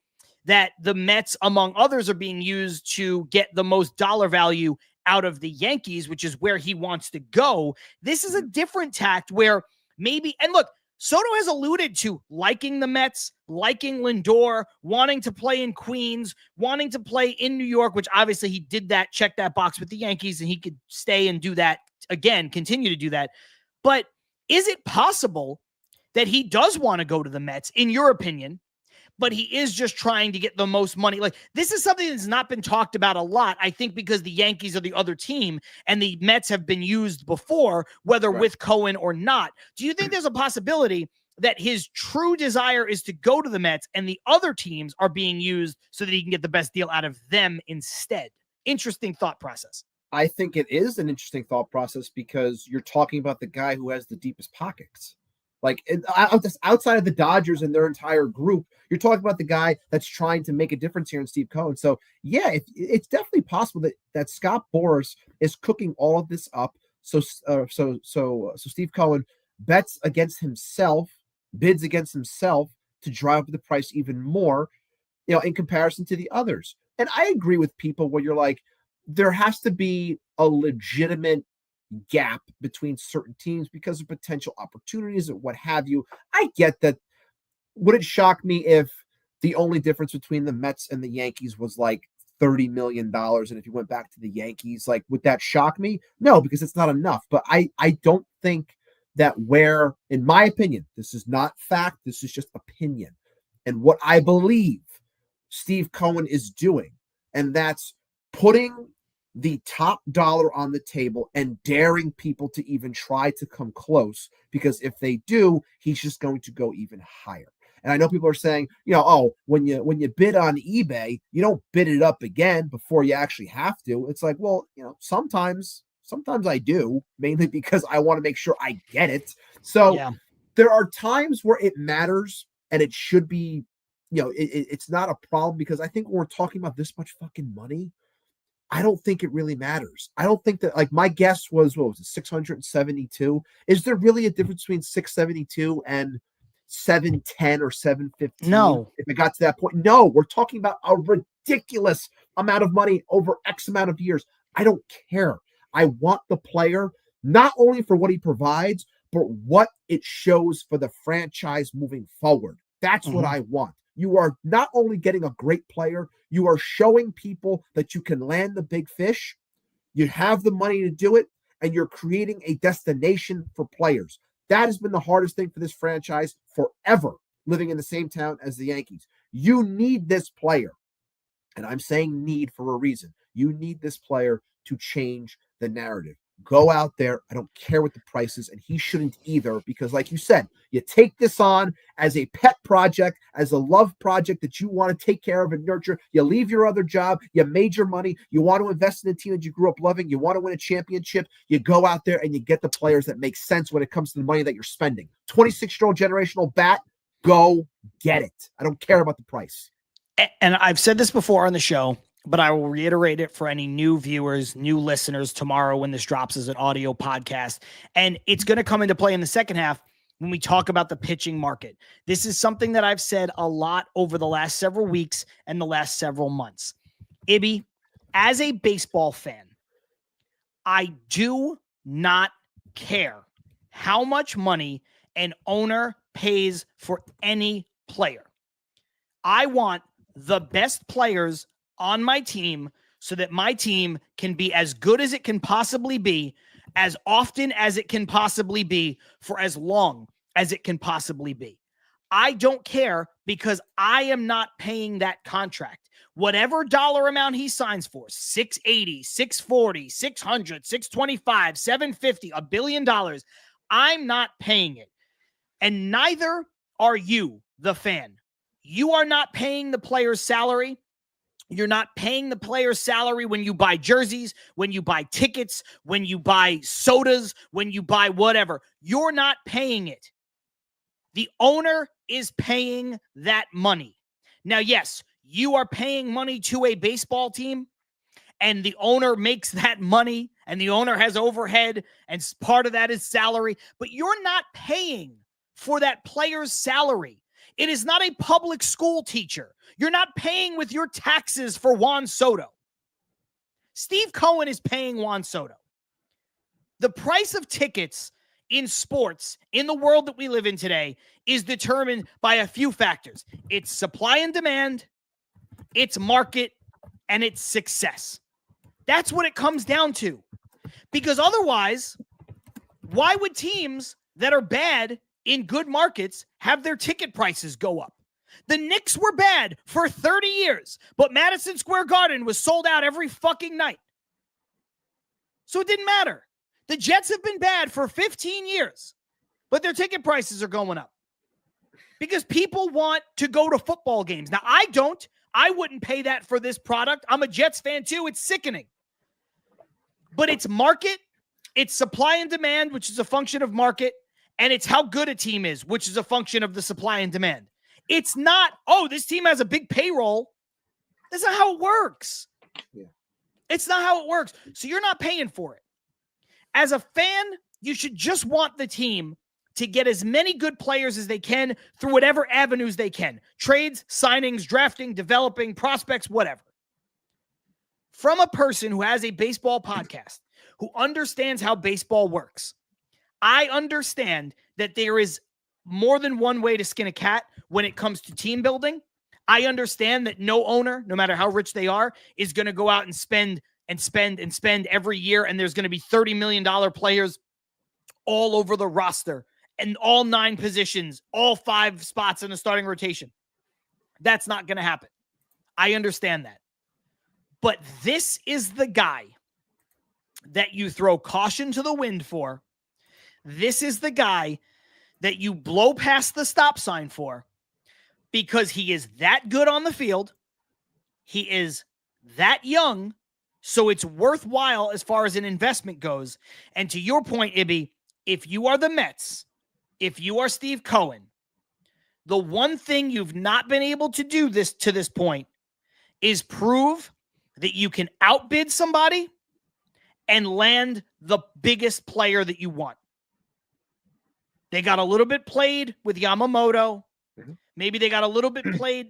that the Mets, among others, are being used to get the most dollar value out of the Yankees, which is where he wants to go. This is a different tact where maybe, and look, Soto has alluded to liking the Mets, liking Lindor, wanting to play in Queens, wanting to play in New York, which obviously he did that, check that box with the Yankees, and he could stay and do that again, continue to do that. But is it possible that he does want to go to the Mets, in your opinion, but he is just trying to get the most money? Like, this is something that's not been talked about a lot, I think, because the Yankees are the other team and the Mets have been used before, whether with Cohen or not. Do you think there's a possibility that his true desire is to go to the Mets and the other teams are being used so that he can get the best deal out of them instead? Interesting thought process. I think it is an interesting thought process because you're talking about the guy who has the deepest pockets. Like, outside of the Dodgers and their entire group, you're talking about the guy that's trying to make a difference here in Steve Cohen. So, yeah, it's definitely possible that Scott Boras is cooking all of this up. So Steve Cohen bets against himself, bids against himself to drive up the price even more, in comparison to the others. And I agree with people where you're like, there has to be a legitimate gap between certain teams because of potential opportunities or what have you. I get that. Would it shock me if the only difference between the Mets and the Yankees was like $30 million? And if you went back to the Yankees, like, would that shock me? No, because it's not enough. But I don't think that in my opinion, this is not fact, this is just opinion. And what I believe Steve Cohen is doing, and that's putting the top dollar on the table and daring people to even try to come close, because if they do, he's just going to go even higher. And I know people are saying, when you bid on eBay, you don't bid it up again before you actually have to. It's like, well, sometimes I do, mainly because I want to make sure I get it. So there are times where it matters and it should be, it's not a problem, because I think when we're talking about this much fucking money, I don't think it really matters. I don't think that, like, my guess was, what was it, 672? Is there really a difference between 672 and 710 or 715? No. If it got to that point, no. We're talking about a ridiculous amount of money over X amount of years. I don't care. I want the player not only for what he provides, but what it shows for the franchise moving forward. That's what I want. You are not only getting a great player, you are showing people that you can land the big fish. You have the money to do it, and you're creating a destination for players. That has been the hardest thing for this franchise forever, living in the same town as the Yankees. You need this player, and I'm saying need for a reason. You need this player to change the narrative. Go out there. I don't care what the price is, and he shouldn't either, because like you said, you take this on as a pet project, as a love project that you want to take care of and nurture. You leave your other job. You made your money. You want to invest in a team that you grew up loving. You want to win a championship. You go out there and you get the players that make sense when it comes to the money that you're spending. 26-year-old generational bat, go get it. I don't care about the price. And I've said this before on the show, but I will reiterate it for any new viewers, new listeners tomorrow when this drops as an audio podcast. And it's going to come into play in the second half when we talk about the pitching market. This is something that I've said a lot over the last several weeks and the last several months. Ibby, as a baseball fan, I do not care how much money an owner pays for any player. I want the best players on my team so that my team can be as good as it can possibly be, as often as it can possibly be, for as long as it can possibly be. I don't care because I am not paying that contract. Whatever dollar amount he signs for, 680, 640, 600, 625, 750, $1 billion, I'm not paying it. And neither are you, the fan. You are not paying the player's salary. You're not paying the player's salary when you buy jerseys, when you buy tickets, when you buy sodas, when you buy whatever. You're not paying it. The owner is paying that money. Now, yes, you are paying money to a baseball team, and the owner makes that money, and the owner has overhead, and part of that is salary, but you're not paying for that player's salary. It is not a public school teacher. You're not paying with your taxes for Juan Soto. Steve Cohen is paying Juan Soto. The price of tickets in sports, in the world that we live in today, is determined by a few factors. It's supply and demand, it's market, and it's success. That's what it comes down to. Because otherwise, why would teams that are bad in good markets have their ticket prices go up? The Knicks were bad for 30 years, but Madison Square Garden was sold out every fucking night. So it didn't matter. The Jets have been bad for 15 years, but their ticket prices are going up because people want to go to football games. Now, I don't. I wouldn't pay that for this product. I'm a Jets fan too. It's sickening. But it's market, it's supply and demand, which is a function of market, and it's how good a team is, which is a function of the supply and demand. It's not, oh, this team has a big payroll. That's not how it works. Yeah. It's not how it works. So you're not paying for it. As a fan, you should just want the team to get as many good players as they can through whatever avenues they can. Trades, signings, drafting, developing, prospects, whatever. From a person who has a baseball podcast, who understands how baseball works, I understand that there is more than one way to skin a cat when it comes to team building. I understand that no owner, no matter how rich they are, is going to go out and spend every year, and there's going to be $30 million players all over the roster and all 9 positions, all 5 spots in a starting rotation. That's not going to happen. I understand that. But this is the guy that you throw caution to the wind for. This is the guy that you blow past the stop sign for because he is that good on the field. He is that young. So it's worthwhile as far as an investment goes. And to your point, Ibby, if you are the Mets, if you are Steve Cohen, the one thing you've not been able to do to this point is prove that you can outbid somebody and land the biggest player that you want. They got a little bit played with Yamamoto. Mm-hmm. Maybe they got a little bit played,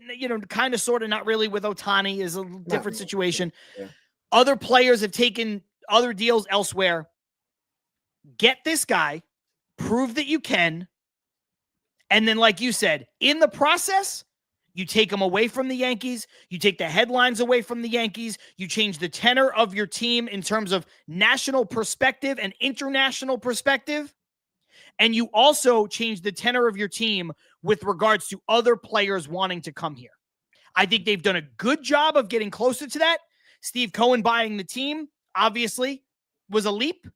kind of, sort of, not really with Ohtani is a different situation. Yeah. Other players have taken other deals elsewhere. Get this guy, prove that you can, and then, like you said, in the process, you take him away from the Yankees, you take the headlines away from the Yankees, you change the tenor of your team in terms of national perspective and international perspective, and you also change the tenor of your team with regards to other players wanting to come here. I think they've done a good job of getting closer to that. Steve Cohen buying the team, obviously, was a leap.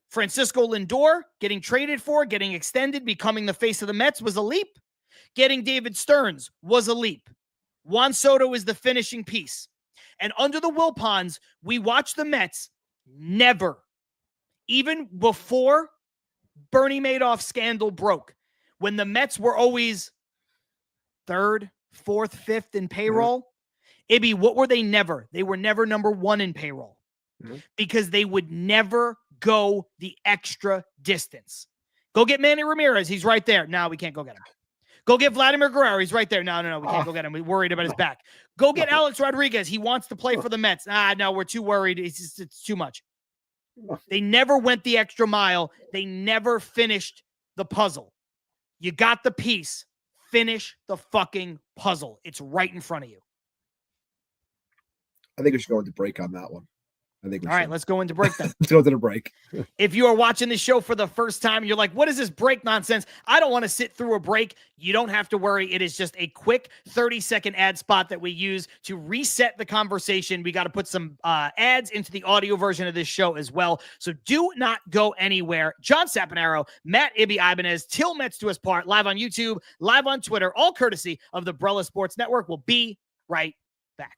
Francisco Lindor getting traded for, getting extended, becoming the face of the Mets was a leap. Getting David Stearns was a leap. Juan Soto is the finishing piece. And under the Wilpons, we watched the Mets never, even before Bernie Madoff scandal broke, when the Mets were always 3rd, 4th, 5th in payroll. Ibby, what were they never? They were never number 1 in payroll because they would never go the extra distance. Go get Manny Ramirez. He's right there. No, we can't go get him. Go get Vladimir Guerrero. He's right there. No. We can't go get him. We're worried about his back. Go get Alex Rodriguez. He wants to play for the Mets. No, we're too worried. It's too much. They never went the extra mile. They never finished the puzzle. You got the piece. Finish the fucking puzzle. It's right in front of you. I think we should go into break on that one. I think we All right, should. let's go into break then. Let's go to the break. If you are watching this show for the first time, you're like, what is this break nonsense? I don't want to sit through a break. You don't have to worry. It is just a quick 30-second ad spot that we use to reset the conversation. We got to put some ads into the audio version of this show as well. So do not go anywhere. John Saponaro, Matt Ibanez, Til Mets Do Us Part, live on YouTube, live on Twitter, all courtesy of the Brella Sports Network. We'll be right back.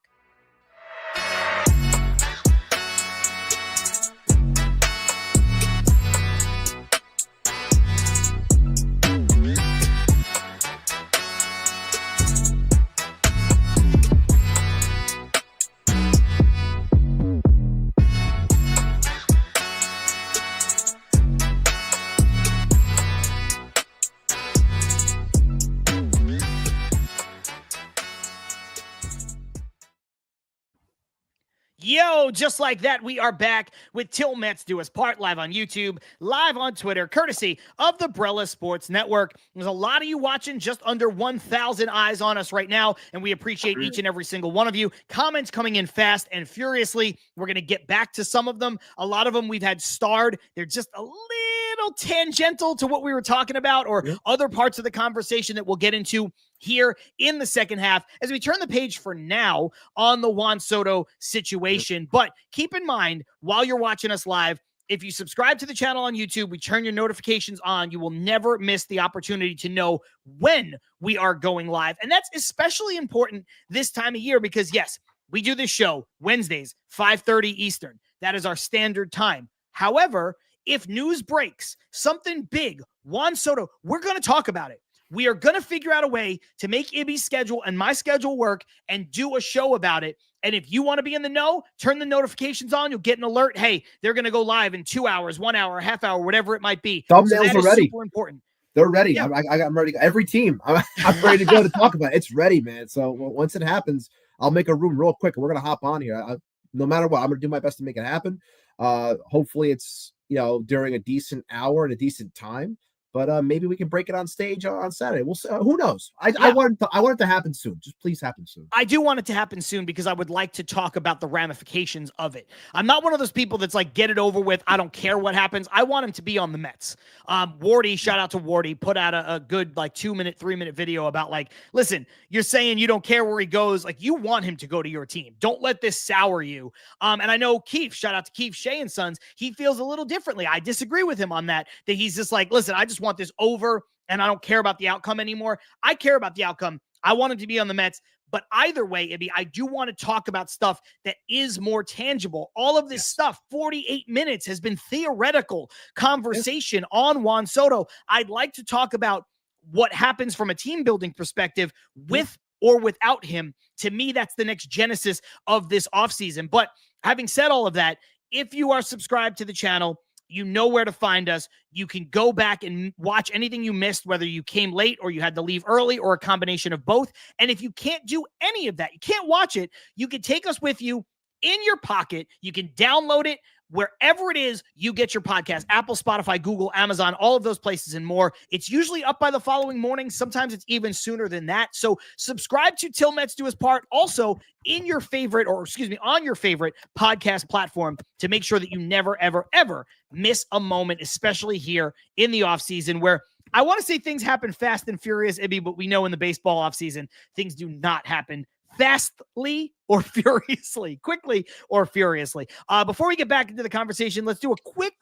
Yo, just like that, we are back with Til Mets Do Us Part, live on YouTube, live on Twitter, courtesy of the Brella Sports Network. There's a lot of you watching, just under 1,000 eyes on us right now, and we appreciate each and every single one of you. Comments coming in fast and furiously. We're going to get back to some of them. A lot of them we've had starred. They're just a little tangential to what we were talking about, or other parts of the conversation that we'll get into here in the second half as we turn the page for now on the Juan Soto situation. But keep in mind, while you're watching us live, if you subscribe to the channel on YouTube, we turn your notifications on. You will never miss the opportunity to know when we are going live. And that's especially important this time of year because, yes, we do this show Wednesdays, 5:30 Eastern. That is our standard time. However, if news breaks, something big, Juan Soto, we're going to talk about it. We are going to figure out a way to make Ibby's schedule and my schedule work and do a show about it. And if you want to be in the know, turn the notifications on. You'll get an alert. Hey, they're going to go live in 2 hours, 1 hour, a half hour, whatever it might be. Thumbnails are ready. Super important. They're ready. Yeah. I got them ready. Every team, I'm ready to go to talk about it. It's ready, man. So once it happens, I'll make a room real quick and we're going to hop on here. No matter what, I'm going to do my best to make it happen. Hopefully it's, during a decent hour and a decent time. But maybe we can break it on stage on Saturday. We'll see. Who knows? I want it to happen soon. Just please happen soon. I do want it to happen soon because I would like to talk about the ramifications of it. I'm not one of those people that's like, get it over with. I don't care what happens. I want him to be on the Mets. Wardy, shout out to Wardy, put out a good 2-minute, 3-minute video about listen, you're saying you don't care where he goes. You want him to go to your team. Don't let this sour you. And I know Keith, shout out to Keith Shea and Sons. He feels a little differently. I disagree with him on that he's just listen, I just want this over and I don't care about the outcome anymore. I care about the outcome. I want him to be on the Mets. But either way, Ibby, I do want to talk about stuff that is more tangible. All of this stuff, 48 minutes, has been theoretical conversation on Juan Soto. I'd like to talk about what happens from a team building perspective with or without him. To me, that's the next genesis of this offseason. But having said all of that, if you are subscribed to the channel, you know where to find us. You can go back and watch anything you missed, whether you came late or you had to leave early or a combination of both. And if you can't do any of that, you can't watch it, you can take us with you in your pocket. You can download it wherever it is you get your podcast, Apple, Spotify, Google, Amazon, all of those places and more. It's usually up by the following morning. Sometimes it's even sooner than that. So subscribe to Til Mets Do Us Part also in your favorite, on your favorite podcast platform to make sure that you never, ever, ever miss a moment, especially here in the offseason where I want to say things happen fast and furious, Ibby, but we know in the baseball offseason, things do not happen fastly or furiously, quickly or furiously. Before we get back into the conversation, let's do a quick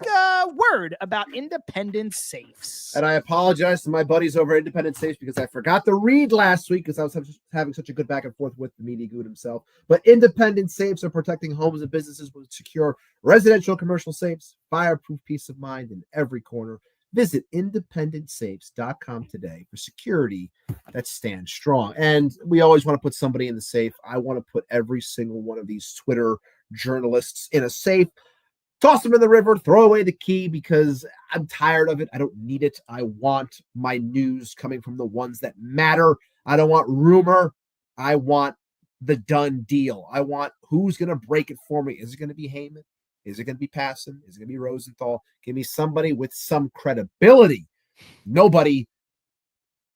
word about independent safes. And I apologize to my buddies over at Independent Safes because I forgot to read last week because I was having such a good back and forth with the media good himself. But Independent Safes are protecting homes and businesses with secure residential commercial safes, fireproof peace of mind in every corner. Visit independentsafes.com today for security that stands strong. And we always want to put somebody in the safe. I want to put every single one of these Twitter journalists in a safe, toss them in the river, throw away the key because I'm tired of it. I don't need it. I want my news coming from the ones that matter. I don't want rumor. I want the done deal. I want who's going to break it for me. Is it going to be Heyman? Is it going to be Passan? Is it going to be Rosenthal? Give me somebody with some credibility. Nobody,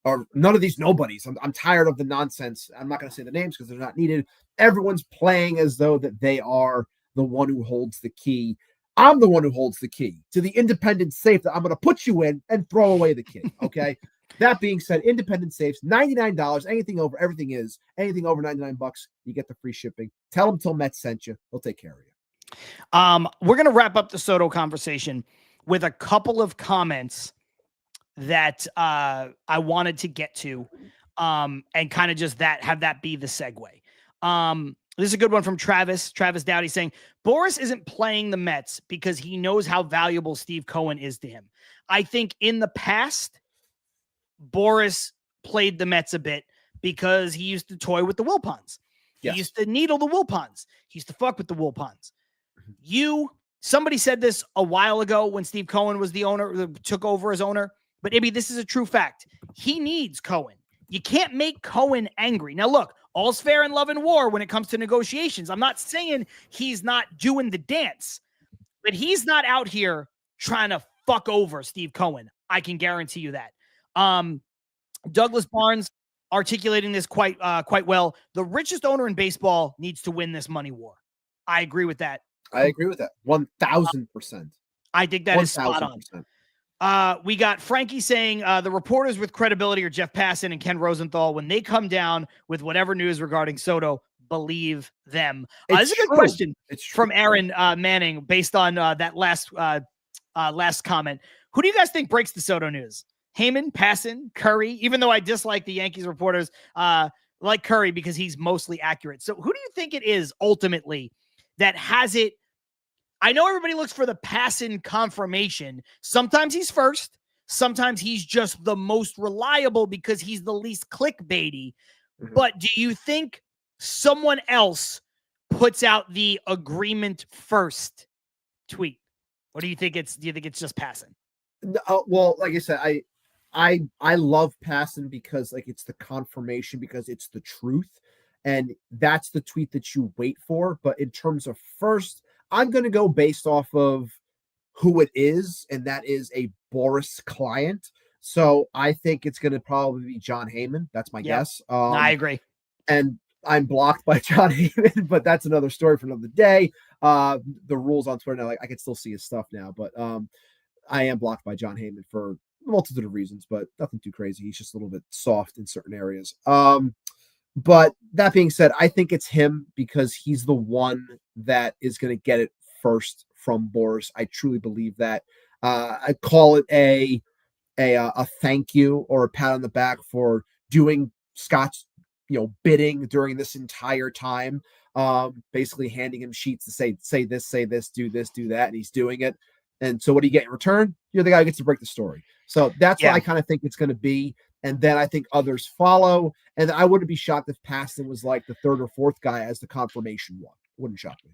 or none of these nobodies. I'm tired of the nonsense. I'm not going to say the names because they're not needed. Everyone's playing as though that they are the one who holds the key. I'm the one who holds the key to the independent safe that I'm going to put you in and throw away the key. Okay. That being said, independent safes, $99. Anything over, everything is anything over $99. You get the free shipping. Tell them Til Mets sent you. They'll take care of you. We're going to wrap up the Soto conversation with a couple of comments that I wanted to get to, and kind of just have that be the segue. This is a good one from Travis Dowdy saying, Boris isn't playing the Mets because he knows how valuable Steve Cohen is to him. I think in the past, Boris played the Mets a bit because he used to toy with the Wilpons. He used to needle the Wilpons. He used to fuck with the Wilpons. Somebody said this a while ago when Steve Cohen was the owner, took over as owner, but Ibby, this is a true fact. He needs Cohen. You can't make Cohen angry. Now look, all's fair in love and war when it comes to negotiations. I'm not saying he's not doing the dance, but he's not out here trying to fuck over Steve Cohen. I can guarantee you that. Douglas Barnes articulating this quite well. The richest owner in baseball needs to win this money war. I agree with that. I agree with that. 1,000%. I think that is spot on. We got Frankie saying the reporters with credibility are Jeff Passan and Ken Rosenthal. When they come down with whatever news regarding Soto, believe them. This is a good question from Aaron Manning based on that last comment. Who do you guys think breaks the Soto news? Heyman, Passan, Curry, even though I dislike the Yankees reporters, like Curry because he's mostly accurate. So who do you think it is ultimately that has it? I know everybody looks for the Passan confirmation. Sometimes he's first. Sometimes he's just the most reliable because he's the least clickbaity. Mm-hmm. But do you think someone else puts out the agreement first tweet? Or do you think it's just Passan? Well, like I said, I love Passan because like it's the confirmation, because it's the truth, and that's the tweet that you wait for. But in terms of first, I'm going to go based off of who it is, and that is a Boris client. So I think it's going to probably be John Heyman. That's my guess. I agree. And I'm blocked by John Heyman, but that's another story for another day. The rules on Twitter now, like I can still see his stuff now, but I am blocked by John Heyman for a multitude of reasons, but nothing too crazy. He's just a little bit soft in certain areas. But that being said, I think it's him because he's the one that is going to get it first from Boris. I truly believe that. I call it a thank you or a pat on the back for doing Scott's bidding during this entire time. Basically handing him sheets to say this, do this, do that, and he's doing it. And so what do you get in return? You're the guy who gets to break the story. So that's what I kind of think it's going to be. And then I think others follow. And I wouldn't be shocked if Passan was like the third or fourth guy as the confirmation one. Wouldn't shock me.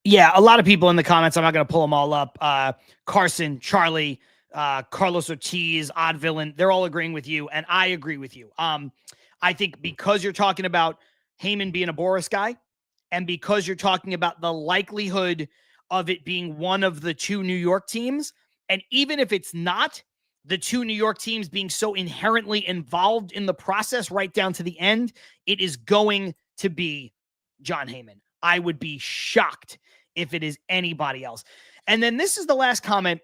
Yeah, a lot of people in the comments, I'm not going to pull them all up. Carson, Charlie, Carlos Ortiz, Odd Villain, they're all agreeing with you. And I agree with you. I think because you're talking about Heyman being a Boris guy, and because you're talking about the likelihood of it being one of the two New York teams, and even if it's not, the two New York teams being so inherently involved in the process right down to the end, it is going to be John Heyman. I would be shocked if it is anybody else. And then this is the last comment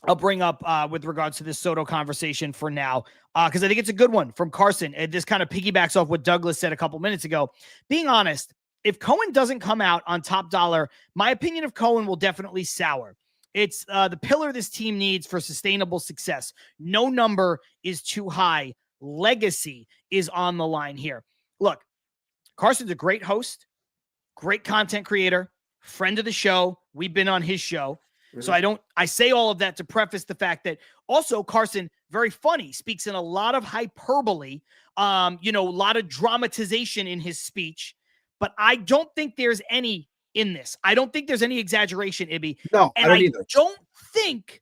I'll bring up with regards to this Soto conversation for now, because I think it's a good one from Carson. This kind of piggybacks off what Douglas said a couple minutes ago. Being honest, if Cohen doesn't come out on top dollar, my opinion of Cohen will definitely sour. It's the pillar this team needs for sustainable success. No number is too high. Legacy is on the line here. Look, Carson's a great host, great content creator, friend of the show. We've been on his show. Mm-hmm. So I say all of that to preface the fact that also Carson, very funny, speaks in a lot of hyperbole, a lot of dramatization in his speech, but I don't think there's any in this. I don't think there's any exaggeration, Ibby. No, and I don't either. Don't think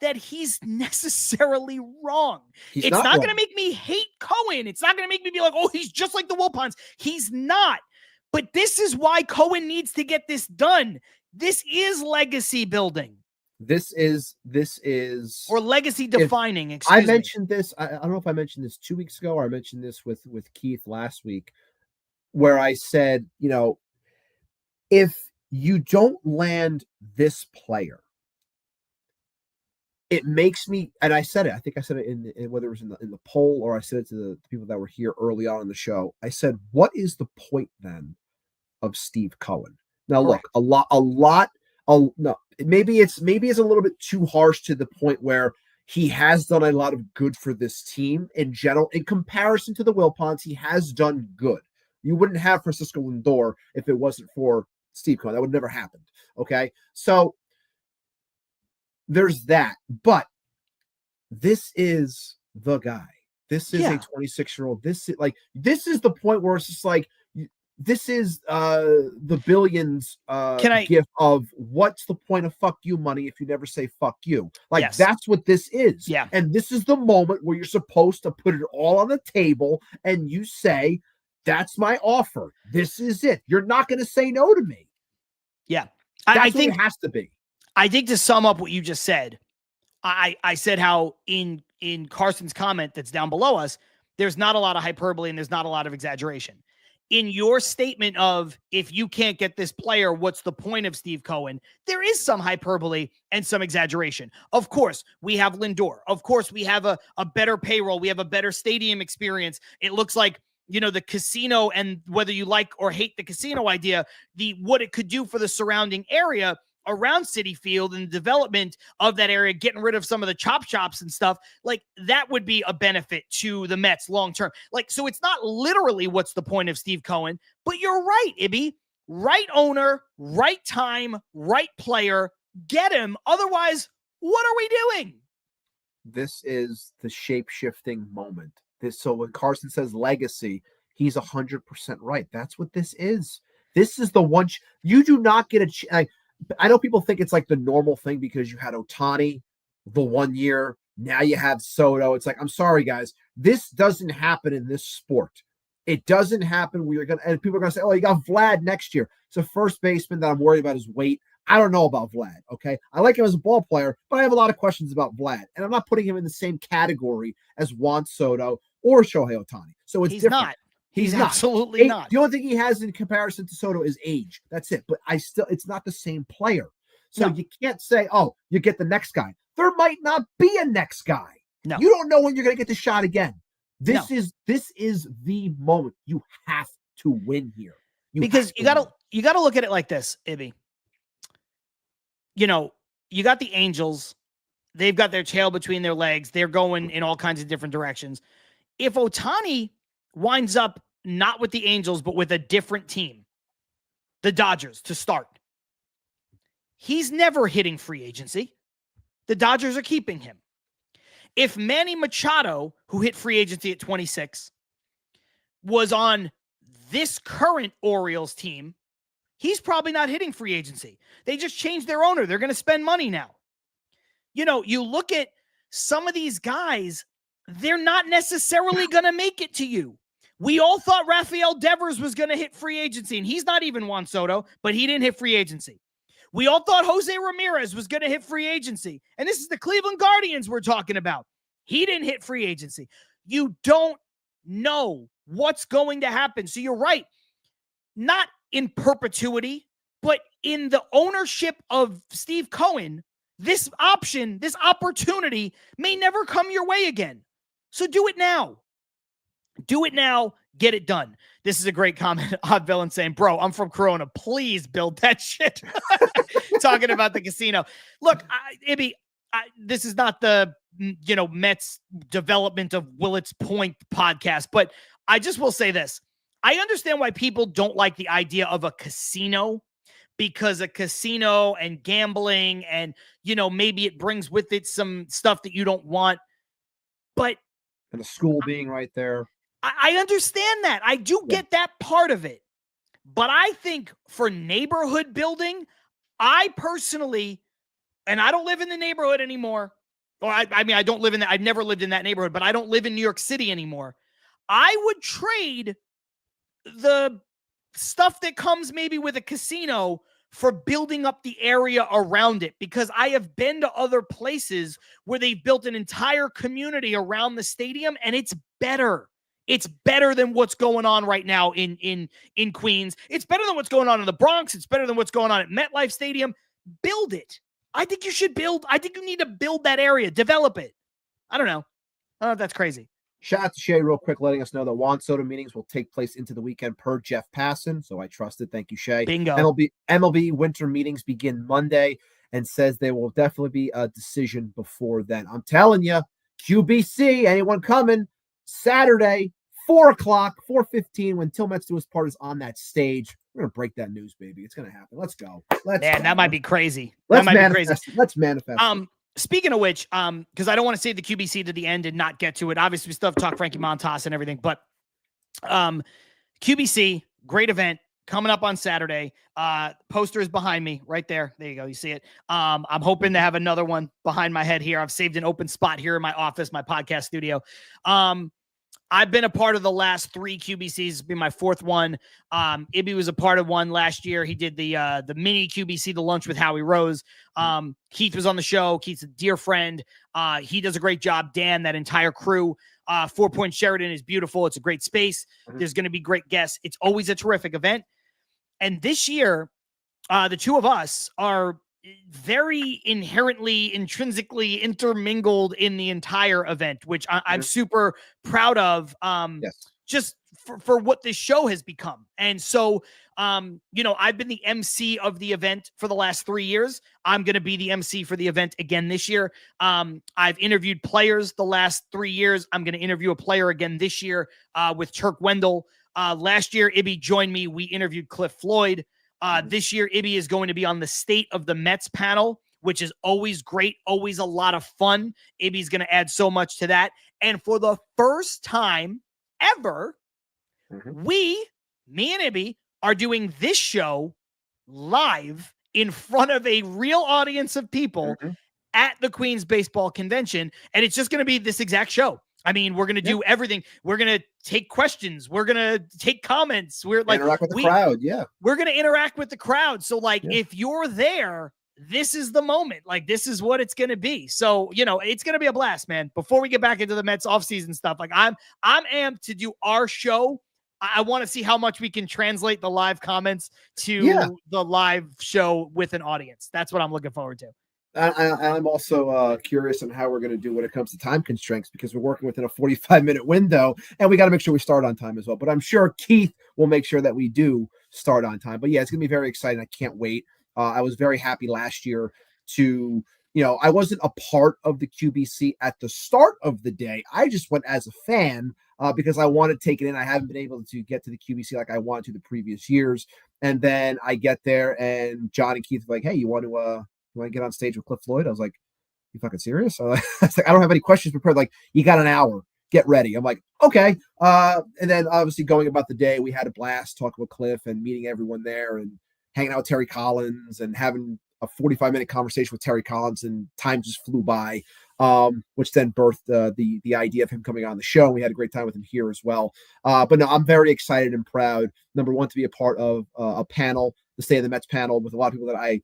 that he's necessarily wrong. It's not going to make me hate Cohen. It's not going to make me be like, oh, he's just like the Wilpons. He's not. But this is why Cohen needs to get this done. This is legacy building. This is or legacy defining. I mentioned this. I don't know if I mentioned this 2 weeks ago or I mentioned this with Keith last week, where I said, if you don't land this player, it makes me, and I said it, I think I said it in whether it was in the poll or I said it to the people that were here early on in the show. I said, what is the point then of Steve Cohen? Now, look, no, maybe it's a little bit too harsh to the point where he has done a lot of good for this team in general. In comparison to the Wilpons, he has done good. You wouldn't have Francisco Lindor if it wasn't for Steve Cohen. That would never happen. Okay, so there's that, but this is the guy. This is a 26-year-old. This is the point where it's just like, this is the billions gift of what's the point of fuck you money if you never say fuck you. Like, that's what this is. Yeah. And this is the moment where you're supposed to put it all on the table and you say, that's my offer. This is it. You're not going to say no to me. Yeah. I think it has to be. I think to sum up what you just said, I said how in Carson's comment that's down below us, there's not a lot of hyperbole and there's not a lot of exaggeration. In your statement of, if you can't get this player, what's the point of Steve Cohen? There is some hyperbole and some exaggeration. Of course, we have Lindor. Of course, we have a better payroll. We have a better stadium experience. It looks like, the casino, and whether you like or hate the casino idea, what it could do for the surrounding area around Citi Field and the development of that area, getting rid of some of the chop shops and stuff, like that would be a benefit to the Mets long term. Like, so it's not literally what's the point of Steve Cohen, but you're right, Ibby. Right owner, right time, right player, get him. Otherwise, what are we doing? This is the shape-shifting moment. So when Carson says legacy, he's 100% right. That's what this is. This is the one you do not get a I know people think it's like the normal thing because you had Ohtani the 1 year. Now you have Soto. It's like, I'm sorry, guys. This doesn't happen in this sport. It doesn't happen where and people are going to say, oh, you got Vlad next year. It's a first baseman that I'm worried about his weight. I don't know about Vlad, okay? I like him as a ball player, but I have a lot of questions about Vlad. And I'm not putting him in the same category as Juan Soto or Shohei Ohtani. So it's different. Not. He's not. Absolutely not. The only thing he has in comparison to Soto is age. That's it. But it's not the same player. So you can't say, oh, you get the next guy. There might not be a next guy. No. You don't know when you're going to get the shot again. This is the moment. You have to win here. Because you gotta look at it like this, Ibby. You got the Angels. They've got their tail between their legs. They're going in all kinds of different directions. If Ohtani winds up not with the Angels, but with a different team, the Dodgers to start, he's never hitting free agency. The Dodgers are keeping him. If Manny Machado, who hit free agency at 26, was on this current Orioles team, he's probably not hitting free agency. They just changed their owner. They're going to spend money now. You look at some of these guys, they're not necessarily going to make it to you. We all thought Rafael Devers was going to hit free agency, and he's not even Juan Soto, but he didn't hit free agency. We all thought Jose Ramirez was going to hit free agency, and this is the Cleveland Guardians we're talking about. He didn't hit free agency. You don't know what's going to happen. So you're right. Not in perpetuity, but in the ownership of Steve Cohen, this opportunity may never come your way again. So do it now. Do it now. Get it done. This is a great comment. Odd Villain saying, bro, I'm from Corona. Please build that shit. Talking about the casino. Look, Ibby, this is not the, Mets development of Willets Point podcast, but I just will say this. I understand why people don't like the idea of a casino, because a casino and gambling and, maybe it brings with it some stuff that you don't want. But and the school being right there. I understand that. I do get that part of it. But I think for neighborhood building, I personally, and I don't live in the neighborhood anymore. Or I don't live in that. I've never lived in that neighborhood, but I don't live in New York City anymore. I would trade the stuff that comes maybe with a casino for building up the area around it, because I have been to other places where they've built an entire community around the stadium and it's better. It's better than what's going on right now in Queens. It's better than what's going on in the Bronx. It's better than what's going on at MetLife Stadium. Build it. I think you should build. I think you need to build that area, develop it. I don't know. I don't know if that's crazy. Shout out to Shay real quick, letting us know that Juan Soto meetings will take place into the weekend per Jeff Passan. So I trust it. Thank you, Shay. Bingo. MLB winter meetings begin Monday and says there will definitely be a decision before then. I'm telling you, QBC, anyone coming? Saturday, 4 o'clock, 4:15, when Til Mets Do Us Part is on that stage. We're going to break that news, baby. It's going to happen. Let's go. That might be crazy. Let's manifest. Let's manifest. Speaking of which, because I don't want to save the QBC to the end and not get to it. Obviously, we still have to talk Frankie Montas and everything, but QBC, great event coming up on Saturday. Poster is behind me right there. There you go. You see it. I'm hoping to have another one behind my head here. I've saved an open spot here in my office, my podcast studio. I've been a part of the last 3 QBCs. It's been my 4th one. Ibby was a part of one last year. He did the mini QBC, the lunch with Howie Rose. Keith was on the show. Keith's a dear friend. He does a great job. Dan, that entire crew. 4 Point Sheridan is beautiful. It's a great space. There's going to be great guests. It's always a terrific event. And this year, the two of us are very intrinsically intermingled in the entire event, which I'm super proud of. Just for what this show has become. And so, I've been the MC of the event for the last 3 years. I'm going to be the MC for the event again this year. I've interviewed players the last 3 years. I'm going to interview a player again this year with Turk Wendell. Last year, Ibby joined me. We interviewed Cliff Floyd. This year, Ibby is going to be on the State of the Mets panel, which is always great, always a lot of fun. Ibby's going to add so much to that. And for the first time ever, me and Ibby are doing this show live in front of a real audience of people at the Queens Baseball Convention. And it's just going to be this exact show. I mean, we're going to do everything. We're going to take questions. We're going to take comments. We're like, interact with the crowd. Yeah. We're going to interact with the crowd. So if you're there, this is the moment. Like, this is what it's going to be. So, it's going to be a blast, man. Before we get back into the Mets offseason stuff, like I'm amped to do our show. I want to see how much we can translate the live comments to the live show with an audience. That's what I'm looking forward to. I'm also curious on how we're going to do when it comes to time constraints, because we're working within a 45-minute window and we got to make sure we start on time as well. But I'm sure Keith will make sure that we do start on time. But yeah, it's going to be very exciting. I can't wait. I was very happy last year to, I wasn't a part of the QBC at the start of the day. I just went as a fan because I wanted to take it in. I haven't been able to get to the QBC like I wanted to the previous years. And then I get there and John and Keith were like, hey, you want to get on stage with Cliff Floyd? I was like, you fucking serious? I was like, I don't have any questions prepared. Like, you got an hour. Get ready. I'm like, okay. And then obviously going about the day, we had a blast talking with Cliff and meeting everyone there and hanging out with Terry Collins and having a 45-minute conversation with Terry Collins, and time just flew by, which then birthed the idea of him coming on the show. We had a great time with him here as well. But no, I'm very excited and proud, number one, to be a part of a panel, the State of the Mets panel, with a lot of people that I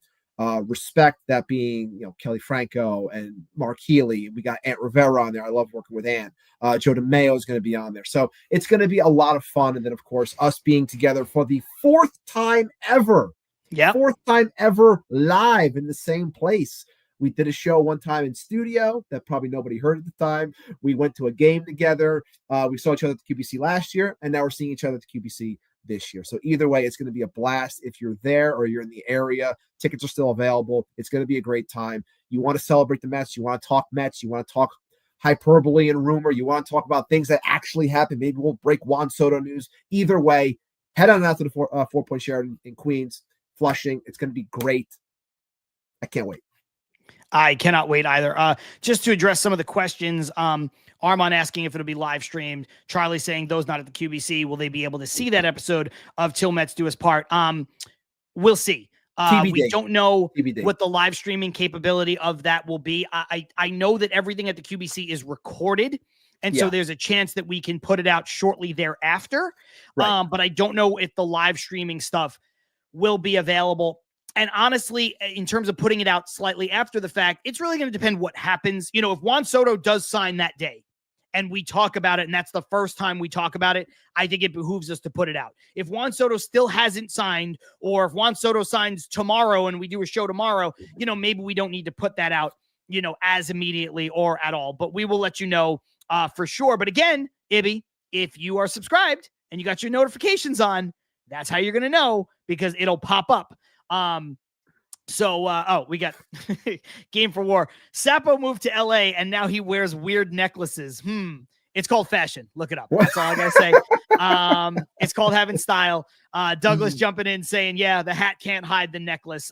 respect, that being, Kelly Franco and Mark Healy. We got Ant Rivera on there. I love working with Ant. Joe DeMeo is going to be on there. So it's going to be a lot of fun. And then, of course, us being together for the 4th time ever. Yeah. 4th time ever live in the same place. We did a show one time in studio that probably nobody heard at the time. We went to a game together. We saw each other at the QBC last year, and now we're seeing each other at the QBC this year. So either way, it's going to be a blast. If you're there or you're in the area, tickets are still available. It's going to be a great time. You want to celebrate the Mets. You want to talk Mets. You want to talk hyperbole and rumor. You want to talk about things that actually happen. Maybe we'll break Juan Soto news. Either way, head on out to the 4 Point Sheridan in Queens, Flushing. It's going to be great. I can't wait. I cannot wait either. Just to address some of the questions, Armand asking if it'll be live streamed. Charlie saying those not at the QBC, will they be able to see that episode of Til Mets Do Us Part? We'll see. We don't know what the live streaming capability of that will be. I know that everything at the QBC is recorded, and so there's a chance that we can put it out shortly thereafter. Right. But I don't know if the live streaming stuff will be available. And honestly, in terms of putting it out slightly after the fact, it's really going to depend what happens. If Juan Soto does sign that day and we talk about it, and that's the first time we talk about it, I think it behooves us to put it out. If Juan Soto still hasn't signed, or if Juan Soto signs tomorrow and we do a show tomorrow, maybe we don't need to put that out, as immediately or at all. But we will let you know for sure. But again, Ibby, if you are subscribed and you got your notifications on, that's how you're going to know, because it'll pop up. We got Game for War. Sapo moved to LA and now he wears weird necklaces. It's called fashion. Look it up. That's all I gotta say. It's called having style. Douglas jumping in saying, yeah, the hat can't hide the necklace.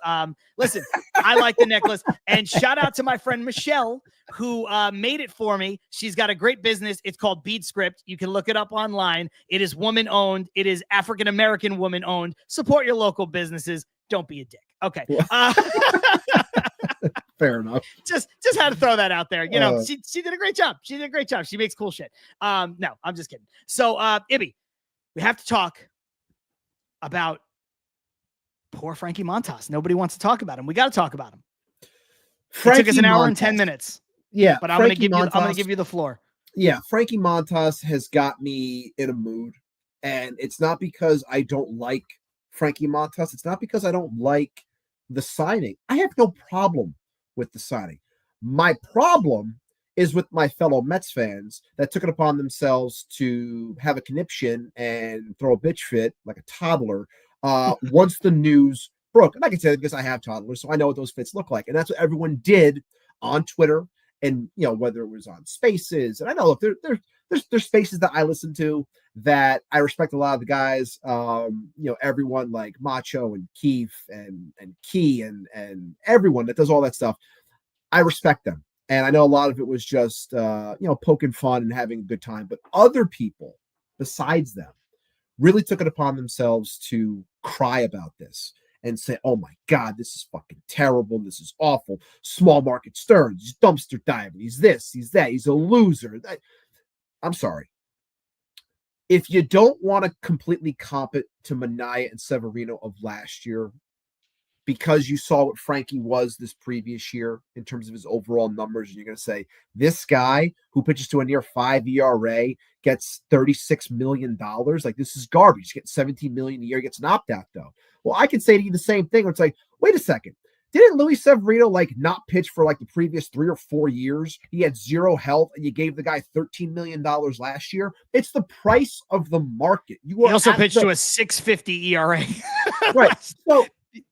Listen, I like the necklace. And shout out to my friend Michelle, who made it for me. She's got a great business. It's called Beat Script. You can look it up online. It is woman owned. It is African-American woman owned. Support your local businesses. Don't be a dick. Okay. Fair enough. Just had to throw that out there. She did a great job. She did a great job. She makes cool shit. No, I'm just kidding. So, Ibby, we have to talk about poor Frankie Montas. Nobody wants to talk about him. We got to talk about him. It took us an hour and 10 minutes. Yeah, but I'm going to give you the floor. Yeah, Frankie Montas has got me in a mood, and it's not because I don't like Frankie Montas. It's not because I don't like the signing. I have no problem with the signing. My problem is with my fellow Mets fans that took it upon themselves to have a conniption and throw a bitch fit like a toddler once the news broke. And I can say that because I have toddlers, so I know what those fits look like. And that's what everyone did on Twitter, and whether it was on Spaces. And I know, look, there's spaces that I listen to that I respect a lot of the guys, everyone like Macho and Keith and Key and everyone that does all that stuff. I respect them. And I know a lot of it was just, poking fun and having a good time, but other people besides them really took it upon themselves to cry about this and say, oh my God, this is fucking terrible. This is awful. Small market Stearns, he's dumpster diving. He's this, he's that. He's a loser. I'm sorry. If you don't want to completely comp it to Minaya and Severino of last year, because you saw what Frankie was this previous year in terms of his overall numbers, and you're going to say, this guy who pitches to a near 5 ERA gets $36 million, like this is garbage. He gets $17 million a year, gets an opt-out though. Well, I can say to you the same thing. Where it's like, wait a second. Didn't Luis Severino not pitch for the previous 3 or 4 years? He had zero health, and you gave the guy $13 million last year. It's the price of the market. He also pitched to a 6.50 ERA. Right.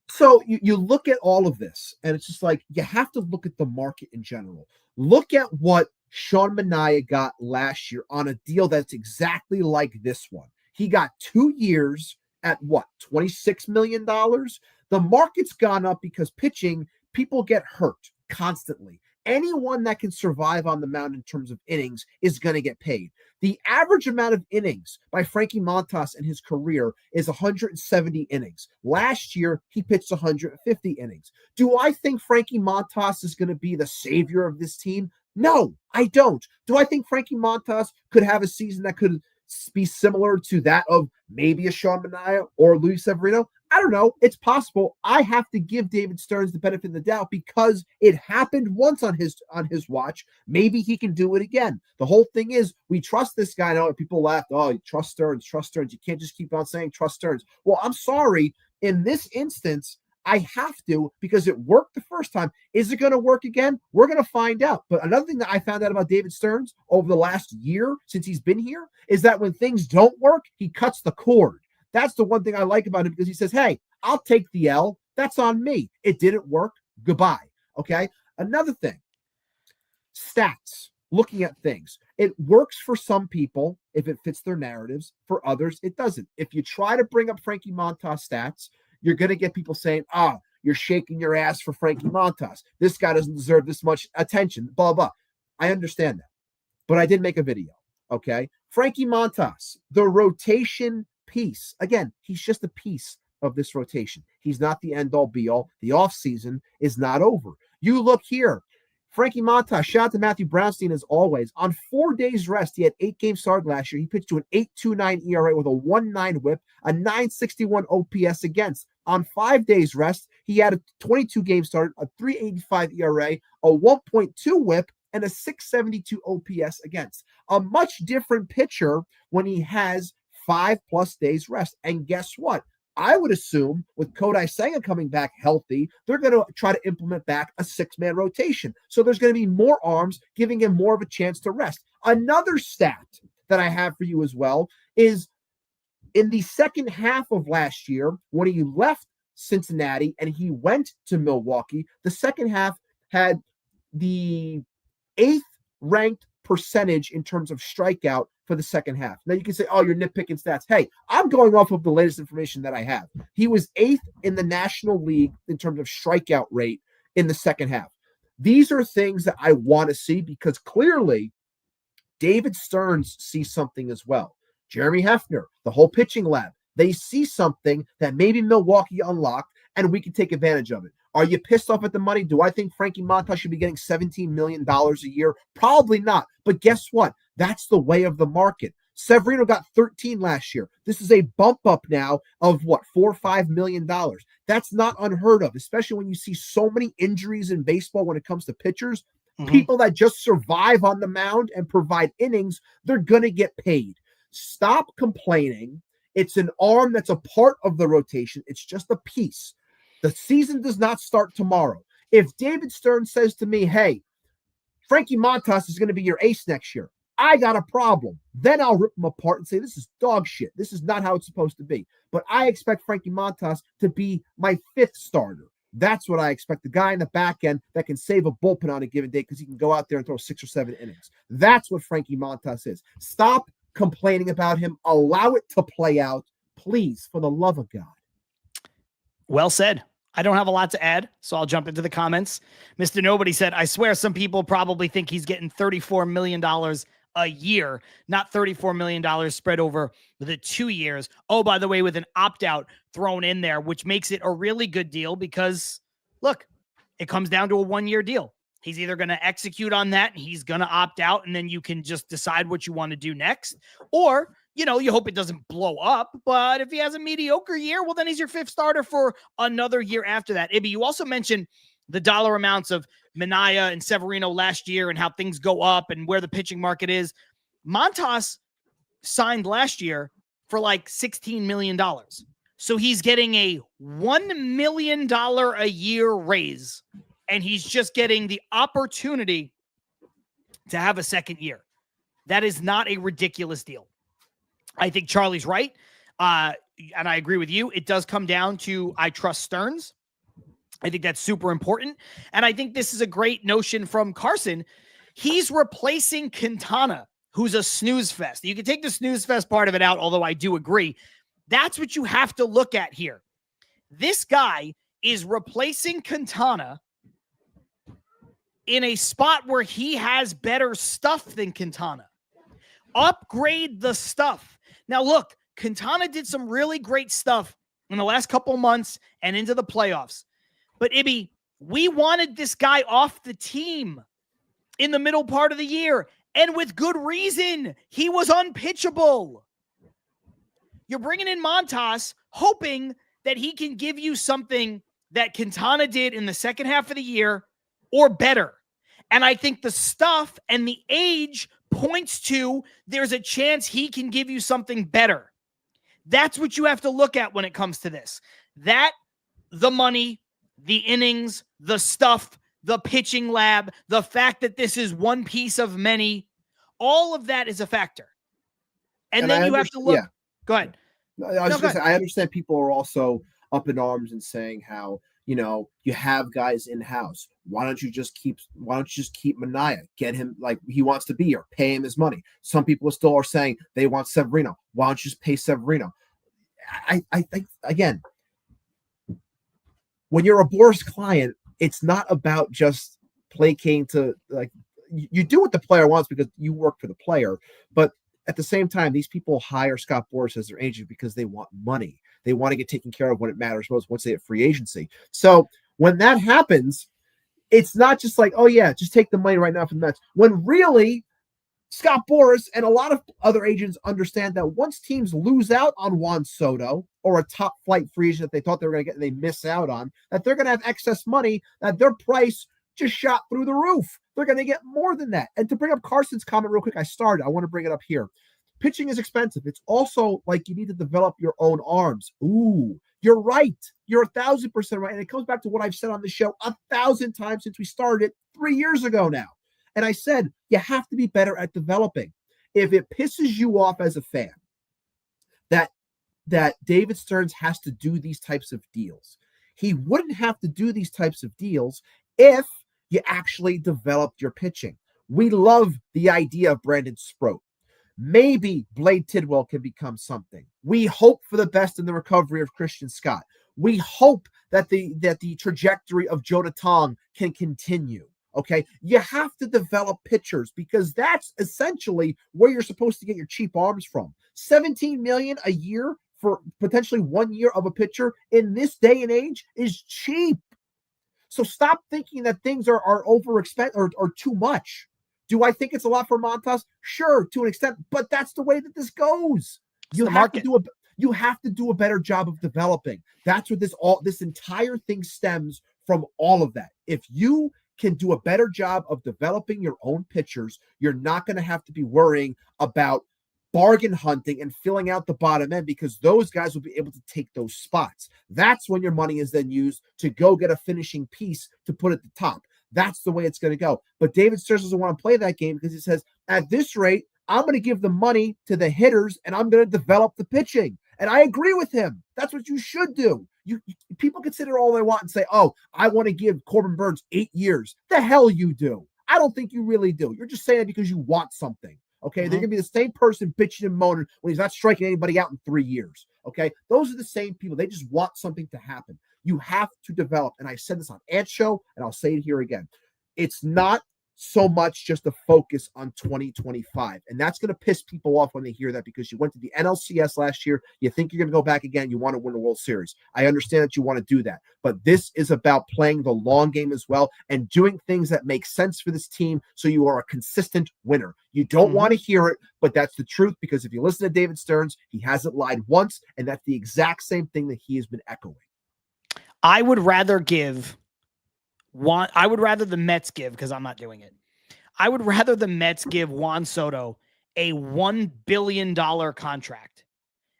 So you look at all of this, and it's just you have to look at the market in general. Look at what Sean Manaea got last year on a deal that's exactly like this one. He got 2 years at what, $26 million? The market's gone up because pitching, people get hurt constantly. Anyone that can survive on the mound in terms of innings is going to get paid. The average amount of innings by Frankie Montas in his career is 170 innings. Last year, he pitched 150 innings. Do I think Frankie Montas is going to be the savior of this team? No, I don't. Do I think Frankie Montas could have a season that could be similar to that of maybe a Sean Manaea or Luis Severino? I don't know. It's possible. I have to give David Stearns the benefit of the doubt because it happened once on his watch. Maybe he can do it again. The whole thing is we trust this guy. I know people laughed. Oh, you trust Stearns, trust Stearns. You can't just keep on saying trust Stearns. Well, I'm sorry. In this instance, I have to because it worked the first time. Is it going to work again? We're going to find out. But another thing that I found out about David Stearns over the last year since he's been here is that when things don't work, he cuts the cord. That's the one thing I like about him because he says, hey, I'll take the L. That's on me. It didn't work. Goodbye. Okay. Another thing, stats, looking at things. It works for some people if it fits their narratives. For others, it doesn't. If you try to bring up Frankie Montas stats, you're going to get people saying, you're shaking your ass for Frankie Montas. This guy doesn't deserve this much attention, blah, blah. I understand that. But I did make a video. Okay. Frankie Montas, the rotation piece. Again, he's just a piece of this rotation. He's not the end-all be-all. The offseason is not over. You look here. Frankie Montas, shout out to Matthew Brownstein as always. On 4 days rest, he had 8 games started last year. He pitched to an 8.29 ERA with a 1.9 whip, a 9.61 OPS against. On 5 days rest, he had a 22 game started, a 3.85 ERA, a 1.2 whip, and a 672 OPS against. A much different pitcher when he has 5+ days rest. And guess what? I would assume with Kodai Senga coming back healthy, they're going to try to implement back a 6-man rotation. So there's going to be more arms, giving him more of a chance to rest. Another stat that I have for you as well is in the second half of last year, when he left Cincinnati and he went to Milwaukee, the second half had the 8th ranked percentage in terms of strikeout for the second half. Now you can say, oh, you're nitpicking stats. Hey, I'm going off of the latest information that I have. He was 8th in the National League in terms of strikeout rate in the second half. These are things that I want to see because clearly David Stearns sees something as well. Jeremy Hefner, the whole pitching lab, they see something that maybe Milwaukee unlocked and we can take advantage of it. Are you pissed off at the money? Do I think Frankie Montas should be getting $17 million a year? Probably not. But guess what? That's the way of the market. Severino got 13 last year. This is a bump up now of what, $4 or $5 million. That's not unheard of, especially when you see so many injuries in baseball when it comes to pitchers. People that just survive on the mound and provide innings, they're going to get paid. Stop complaining. It's an arm that's a part of the rotation. It's just a piece. The season does not start tomorrow. If David Stearns says to me, hey, Frankie Montas is going to be your ace next year, I got a problem. Then I'll rip him apart and say, this is dog shit. This is not how it's supposed to be. But I expect Frankie Montas to be my 5th starter. That's what I expect. The guy in the back end that can save a bullpen on a given day because he can go out there and throw 6 or 7 innings. That's what Frankie Montas is. Stop complaining about him. Allow it to play out. Please, for the love of God. Well said. I don't have a lot to add, so I'll jump into the comments. Mr. Nobody said, I swear some people probably think he's getting $34 million a year, not $34 million spread over the 2 years. Oh, by the way, with an opt-out thrown in there, which makes it a really good deal because, look, it comes down to a 1-year deal. He's either going to execute on that and he's going to opt out, and then you can just decide what you want to do next. Or, you know, you hope it doesn't blow up. But if he has a mediocre year, well, then he's your 5th starter for another year after that. Ibby, you also mentioned the dollar amounts of Minaya and Severino last year and how things go up and where the pitching market is. Montas signed last year for like $16 million. So he's getting a $1 million a year raise, and he's just getting the opportunity to have a second year. That is not a ridiculous deal. I think Charlie's right. And I agree with you. It does come down to, I trust Stearns. I think that's super important. And I think this is a great notion from Carson. He's replacing Quintana, who's a snooze fest. You can take the snooze fest part of it out, although I do agree. That's what you have to look at here. This guy is replacing Quintana in a spot where he has better stuff than Quintana. Upgrade the stuff. Now, look, Quintana did some really great stuff in the last couple months and into the playoffs. But, Ibby, we wanted this guy off the team in the middle part of the year, and with good reason. He was unpitchable. You're bringing in Montas, hoping that he can give you something that Quintana did in the second half of the year or better. And I think the stuff and the age points to there's a chance he can give you something better. That's what you have to look at when it comes to this. That, the money, the innings, the stuff, the pitching lab, the fact that this is one piece of many, all of that is a factor. And then you have to look. Yeah. Go ahead. I understand people are also up in arms and saying how, you know, you have guys in-house. Why don't you just keep Minaya? Get him like he wants to be here. Pay him his money. Some people still are saying they want Severino. Why don't you just pay Severino? I think, again, when you're a Boris client, it's not about just placating to, like, you do what the player wants because you work for the player. But at the same time, these people hire Scott Boras as their agent because they want money. They want to get taken care of when it matters most, once they hit free agency. So when that happens, it's not just like, oh yeah, just take the money right now from the Mets. When really, Scott Boras and a lot of other agents understand that once teams lose out on Juan Soto or a top flight free agent that they thought they were going to get and they miss out on, that they're going to have excess money, that their price just shot through the roof. They're going to get more than that. And to bring up Carson's comment real quick, I want to bring it up here. Pitching is expensive. It's also like you need to develop your own arms. Ooh, you're right. You're 1,000% right. And it comes back to what I've said on the show 1,000 times since we started 3 years ago now. And I said, you have to be better at developing. If it pisses you off as a fan that David Stearns has to do these types of deals, he wouldn't have to do these types of deals if you actually developed your pitching. We love the idea of Brandon Sproat. Maybe Blade Tidwell can become something. We hope for the best in the recovery of Christian Scott. We hope that the trajectory of Joe Tong can continue. Okay, you have to develop pitchers because that's essentially where you're supposed to get your cheap arms from. $17 million a year for potentially 1 year of a pitcher in this day and age is cheap. So stop thinking that things are overexpensive or too much. Do I think it's a lot for Montas? Sure, to an extent, but that's the way that this goes. You have to do a better job of developing. That's what this entire thing stems from, all of that. If you can do a better job of developing your own pitchers, you're not going to have to be worrying about bargain hunting and filling out the bottom end, because those guys will be able to take those spots. That's when your money is then used to go get a finishing piece to put at the top. That's the way it's going to go. But David Stearns doesn't want to play that game because he says, at this rate, I'm going to give the money to the hitters and I'm going to develop the pitching. And I agree with him. That's what you should do. People consider all they want and say, oh, I want to give Corbin Burns 8 years. The hell you do. I don't think you really do. You're just saying it because you want something. Okay, They're going to be the same person bitching and moaning when he's not striking anybody out in 3 years. Okay, those are the same people. They just want something to happen. You have to develop. And I said this on Ant's show, and I'll say it here again. It's not so much just a focus on 2025. And that's going to piss people off when they hear that, because you went to the NLCS last year. You think you're going to go back again. You want to win the World Series. I understand that you want to do that. But this is about playing the long game as well and doing things that make sense for this team so you are a consistent winner. You don't want to hear it, but that's the truth, because if you listen to David Stearns, he hasn't lied once, and that's the exact same thing that he has been echoing. I would rather the Mets give, because I'm not doing it. I would rather the Mets give Juan Soto a $1 billion contract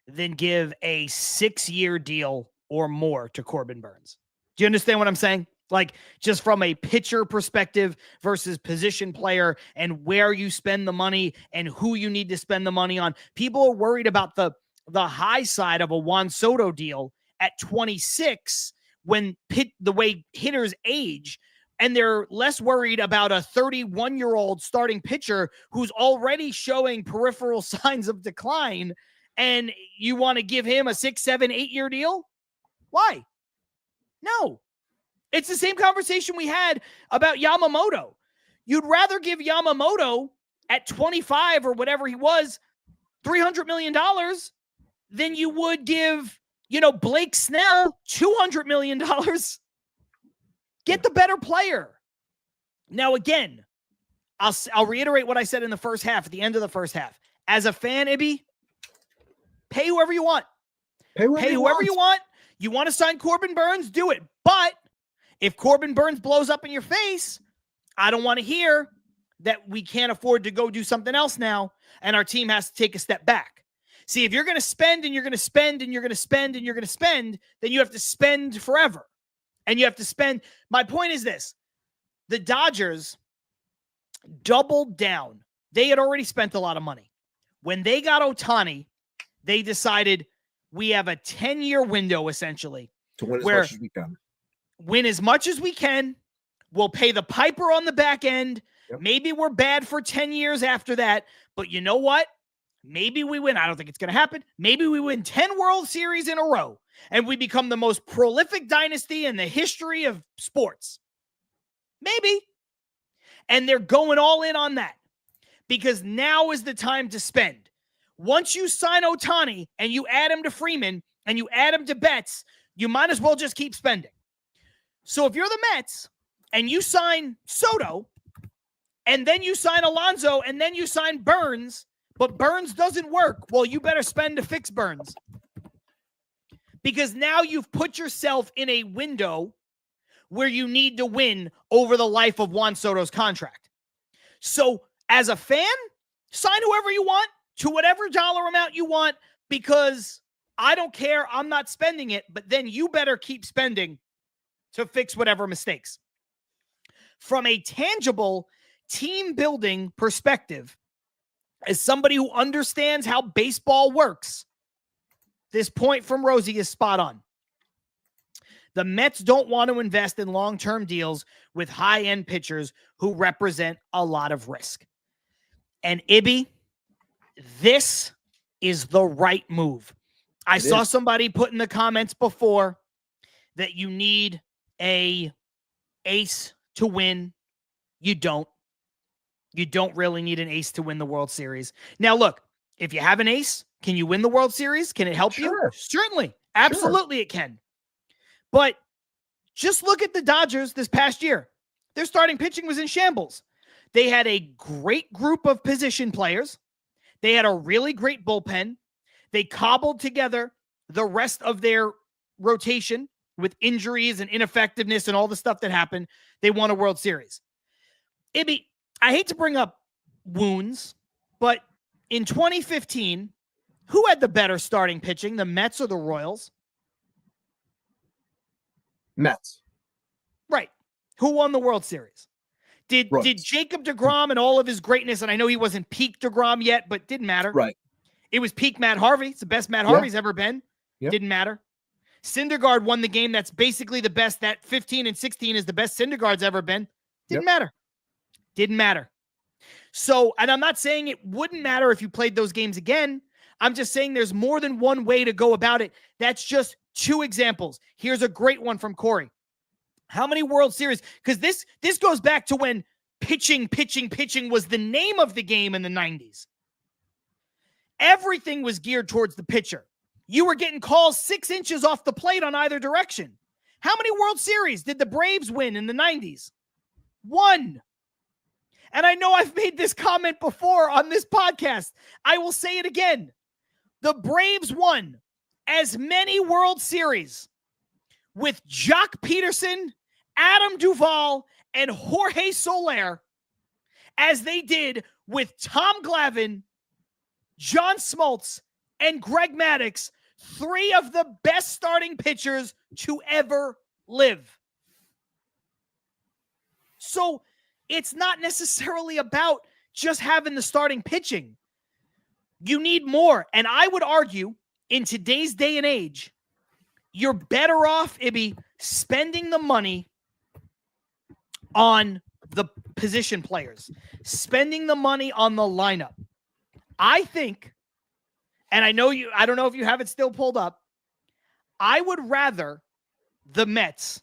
than give a 6-year deal or more to Corbin Burns. Do you understand what I'm saying? Like, just from a pitcher perspective versus position player and where you spend the money and who you need to spend the money on. People are worried about the high side of a Juan Soto deal at 26 when the way hitters age, and they're less worried about a 31-year-old starting pitcher who's already showing peripheral signs of decline, and you want to give him a 6, 7, 8-year deal? Why? No. It's the same conversation we had about Yamamoto. You'd rather give Yamamoto at 25 or whatever he was, $300 million than you would give, Blake Snell $200 million. Get the better player. Now, again, I'll reiterate what I said in the first half, at the end of the first half. As a fan, Ibby, pay whoever you want. Pay whoever you want. You want to sign Corbin Burns? Do it. But if Corbin Burns blows up in your face, I don't want to hear that we can't afford to go do something else now and our team has to take a step back. See, if you're going to spend and you're going to spend and you're going to spend and you're going to spend, then you have to spend forever. And you have to spend. My point is this. The Dodgers doubled down. They had already spent a lot of money. When they got Ohtani, they decided we have a 10-year window, essentially, to win as much as we can. Win as much as we can. We'll pay the piper on the back end. Yep. Maybe we're bad for 10 years after that. But you know what? Maybe we win. I don't think it's going to happen. Maybe we win 10 World Series in a row and we become the most prolific dynasty in the history of sports. Maybe. And they're going all in on that because now is the time to spend. Once you sign Ohtani and you add him to Freeman and you add him to Betts, you might as well just keep spending. So if you're the Mets and you sign Soto and then you sign Alonso and then you sign Burns, but Burns doesn't work, well, you better spend to fix Burns. Because now you've put yourself in a window where you need to win over the life of Juan Soto's contract. So as a fan, sign whoever you want to whatever dollar amount you want, because I don't care. I'm not spending it, but then you better keep spending to fix whatever mistakes. From a tangible team building perspective, as somebody who understands how baseball works, this point from Rosie is spot on. The Mets don't want to invest in long-term deals with high-end pitchers who represent a lot of risk. And Ibby, this is the right move. I saw somebody put in the comments before that you need a ace to win. You don't. You don't really need an ace to win the World Series. Now, look, if you have an ace, can you win the World Series? Can it help you? Certainly. Absolutely it can. But just look at the Dodgers this past year. Their starting pitching was in shambles. They had a great group of position players. They had a really great bullpen. They cobbled together the rest of their rotation with injuries and ineffectiveness and all the stuff that happened. They won a World Series. Ibby, I hate to bring up wounds, but in 2015, who had the better starting pitching, the Mets or the Royals? Mets. Right. Who won the World Series? Did Jacob deGrom and all of his greatness, and I know he wasn't peak deGrom yet, but didn't matter. Right. It was peak Matt Harvey. It's the best Matt Harvey's ever been. Yep. Didn't matter. Syndergaard won the game. That's basically the best. That 15 and 16 is the best Syndergaard's ever been. Didn't matter. Didn't matter. So, and I'm not saying it wouldn't matter if you played those games again. I'm just saying there's more than one way to go about it. That's just two examples. Here's a great one from Corey. How many World Series? Because this goes back to when pitching was the name of the game in the 90s. Everything was geared towards the pitcher. You were getting calls 6 inches off the plate on either direction. How many World Series did the Braves win in the 90s? 1. And I know I've made this comment before on this podcast. I will say it again. The Braves won as many World Series with Jock Peterson, Adam Duvall, and Jorge Soler as they did with Tom Glavine, John Smoltz, and Greg Maddux, 3 of the best starting pitchers to ever live. So it's not necessarily about just having the starting pitching. You need more. And I would argue in today's day and age, you're better off, Ibby, spending the money on the position players, spending the money on the lineup. I think, and I don't know if you have it still pulled up, I would rather the Mets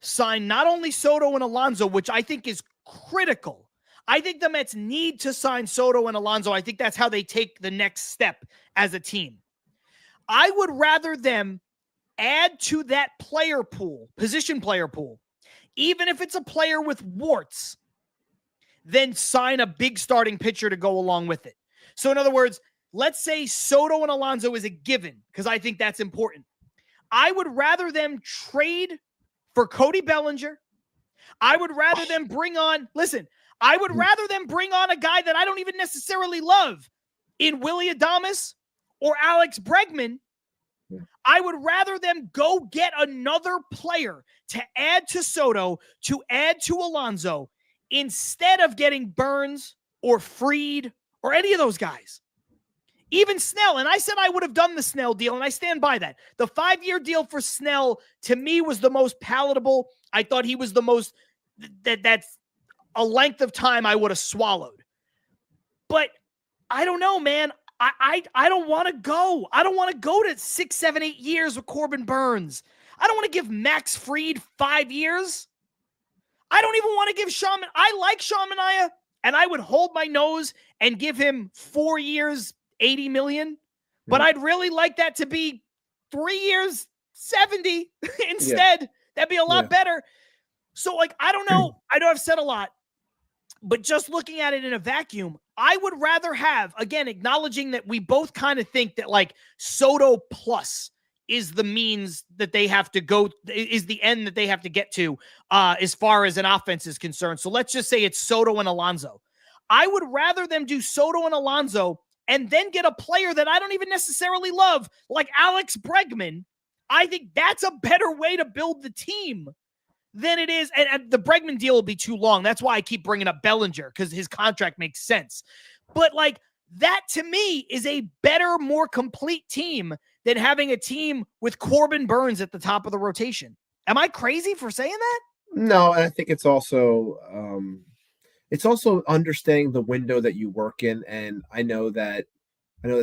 sign not only Soto and Alonso, which I think is critical. I think the Mets need to sign Soto and Alonso. I think that's how they take the next step as a team. I would rather them add to that player pool, position player pool, even if it's a player with warts, then sign a big starting pitcher to go along with it. So in other words, let's say Soto and Alonso is a given, because I think that's important. I would rather them trade for Cody Bellinger. I would rather them bring on, I would rather them bring on a guy that I don't even necessarily love in Willy Adames or Alex Bregman. I would rather them go get another player to add to Soto, to add to Alonso, instead of getting Burns or Fried or any of those guys. Even Snell. And I said I would have done the Snell deal, and I stand by that. The 5-year deal for Snell, to me, was the most palatable. I thought he was the most, that's a length of time I would have swallowed. But I don't know, man. I don't want to go. I don't want to go to 6, 7, 8 years with Corbin Burns. I don't want to give Max Fried 5 years. I don't even want to give I like Sean Manaea, and I would hold my nose and give him 4 years, $80 million. But I'd really like that to be 3 years, 70 instead. Yeah. That'd be a lot better. So, I don't know. I know I've said a lot, but just looking at it in a vacuum, I would rather have, again, acknowledging that we both kind of think that Soto plus is the means that they have to go, is the end that they have to get to as far as an offense is concerned. So let's just say it's Soto and Alonso. I would rather them do Soto and Alonso and then get a player that I don't even necessarily love, like Alex Bregman. I think that's a better way to build the team than it is. And the Bregman deal will be too long. That's why I keep bringing up Bellinger, because his contract makes sense. But like, that to me is a better, more complete team than having a team with Corbin Burns at the top of the rotation. Am I crazy for saying that? No, and I think it's also understanding the window that you work in. And I know that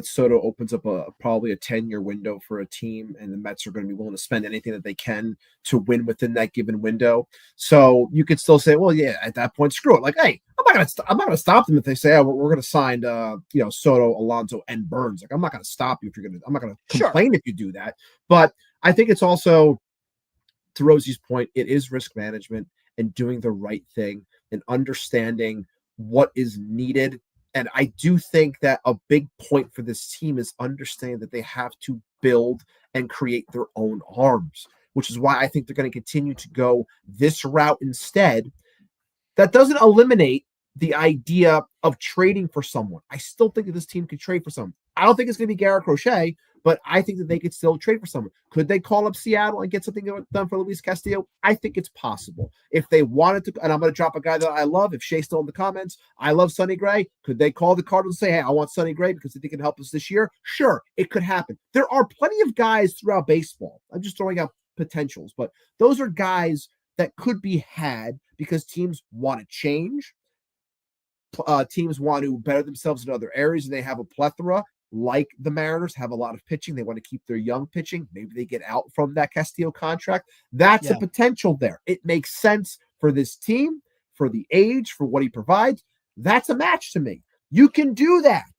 Soto opens up probably a 10-year window for a team, and the Mets are going to be willing to spend anything that they can to win within that given window. So you could still say, well, yeah, at that point, screw it. Like, hey, I'm not going to stop them if they say, oh, we're going to sign, Soto, Alonso, and Burns. Like, I'm not going to stop you I'm not going to complain if you do that. But I think it's also, to Rosie's point, it is risk management and doing the right thing and understanding what is needed. And I do think that a big point for this team is understanding that they have to build and create their own arms, which is why I think they're going to continue to go this route instead. That doesn't eliminate the idea of trading for someone. I still think that this team could trade for someone. I don't think it's going to be Garrett Crochet, but I think that they could still trade for someone. Could they call up Seattle and get something done for Luis Castillo? I think it's possible. If they wanted to, and I'm going to drop a guy that I love, if Shay's still in the comments, I love Sonny Gray. Could they call the Cardinals and say, hey, I want Sonny Gray because they think it can help us this year? Sure, it could happen. There are plenty of guys throughout baseball. I'm just throwing out potentials, but those are guys that could be had because teams want to change. Teams want to better themselves in other areas, and they have a plethora. Like the Mariners have a lot of pitching. They want to keep their young pitching. Maybe they get out from that Castillo contract. That's a potential there. It makes sense for this team, for the age, for what he provides. That's a match to me. You can do that.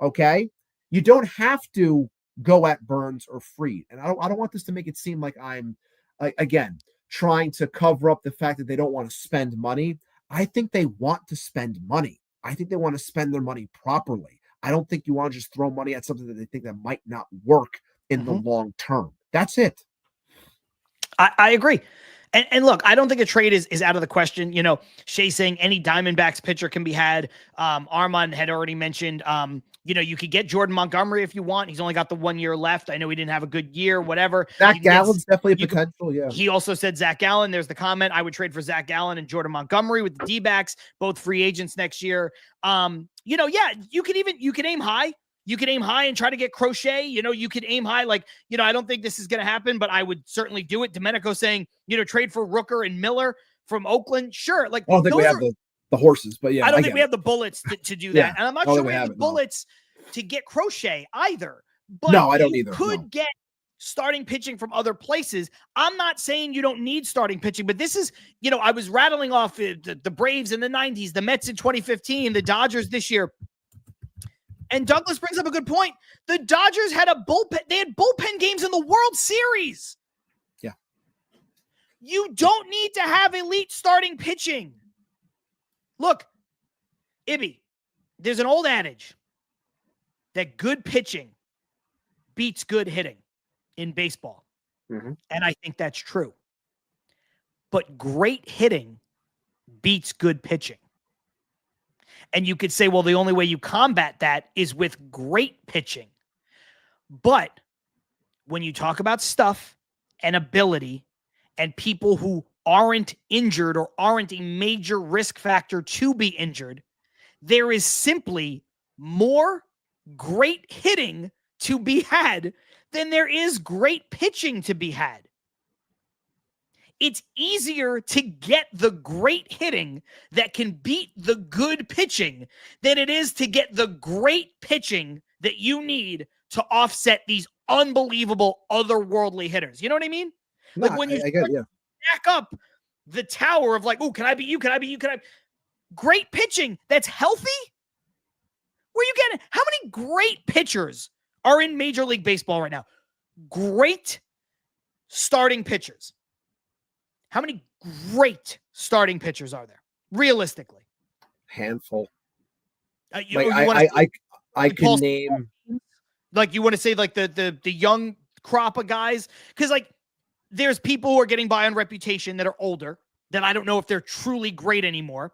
Okay. You don't have to go at Burns or Fried. And I don't want this to make it seem like I'm, again, trying to cover up the fact that they don't want to spend money. I think they want to spend money. I think they want to spend their money properly. I don't think you want to just throw money at something that they think that might not work in the long term. That's it. I agree. And look, I don't think a trade is out of the question. You know, Shay saying any Diamondbacks pitcher can be had. Armand had already mentioned, you could get Jordan Montgomery if you want. He's only got the 1 year left. I know he didn't have a good year, whatever. Zach Gallen's definitely a potential, yeah. He also said Zach Gallen. There's the comment. I would trade for Zach Gallen and Jordan Montgomery with the D-backs, both free agents next year. You can aim high. You can aim high and try to get Crochet. You could aim high. Like, I don't think this is going to happen, but I would certainly do it. Domenico saying, trade for Rooker and Miller from Oakland. Sure. Like, I don't think we have the horses, but yeah. I don't think we have the bullets to do that. Yeah, and I'm not sure we have the bullets to get Crochet either. But no, I don't either. Could get starting pitching from other places. I'm not saying you don't need starting pitching, but this is, I was rattling off the Braves in the 90s, the Mets in 2015, the Dodgers this year. And Douglas brings up a good point. The Dodgers had a bullpen. They had bullpen games in the World Series. Yeah. You don't need to have elite starting pitching. Look, Ibby, there's an old adage that good pitching beats good hitting in baseball. Mm-hmm. And I think that's true. But great hitting beats good pitching. And you could say, well, the only way you combat that is with great pitching. But when you talk about stuff and ability and people who aren't injured or aren't a major risk factor to be injured, there is simply more great hitting to be had than there is great pitching to be had. It's easier to get the great hitting that can beat the good pitching than it is to get the great pitching that you need to offset these unbelievable otherworldly hitters. You know what I mean? Like when you stack up the tower of like, oh, can I beat you? Can I beat you? Great pitching that's healthy? Where you getting? How many great pitchers are in Major League Baseball right now? Great starting pitchers. How many great starting pitchers are there, realistically? Handful. I can name. Paul, like you want to say like the young crop of guys. Because, like, there's people who are getting by on reputation that are older, that I don't know if they're truly great anymore.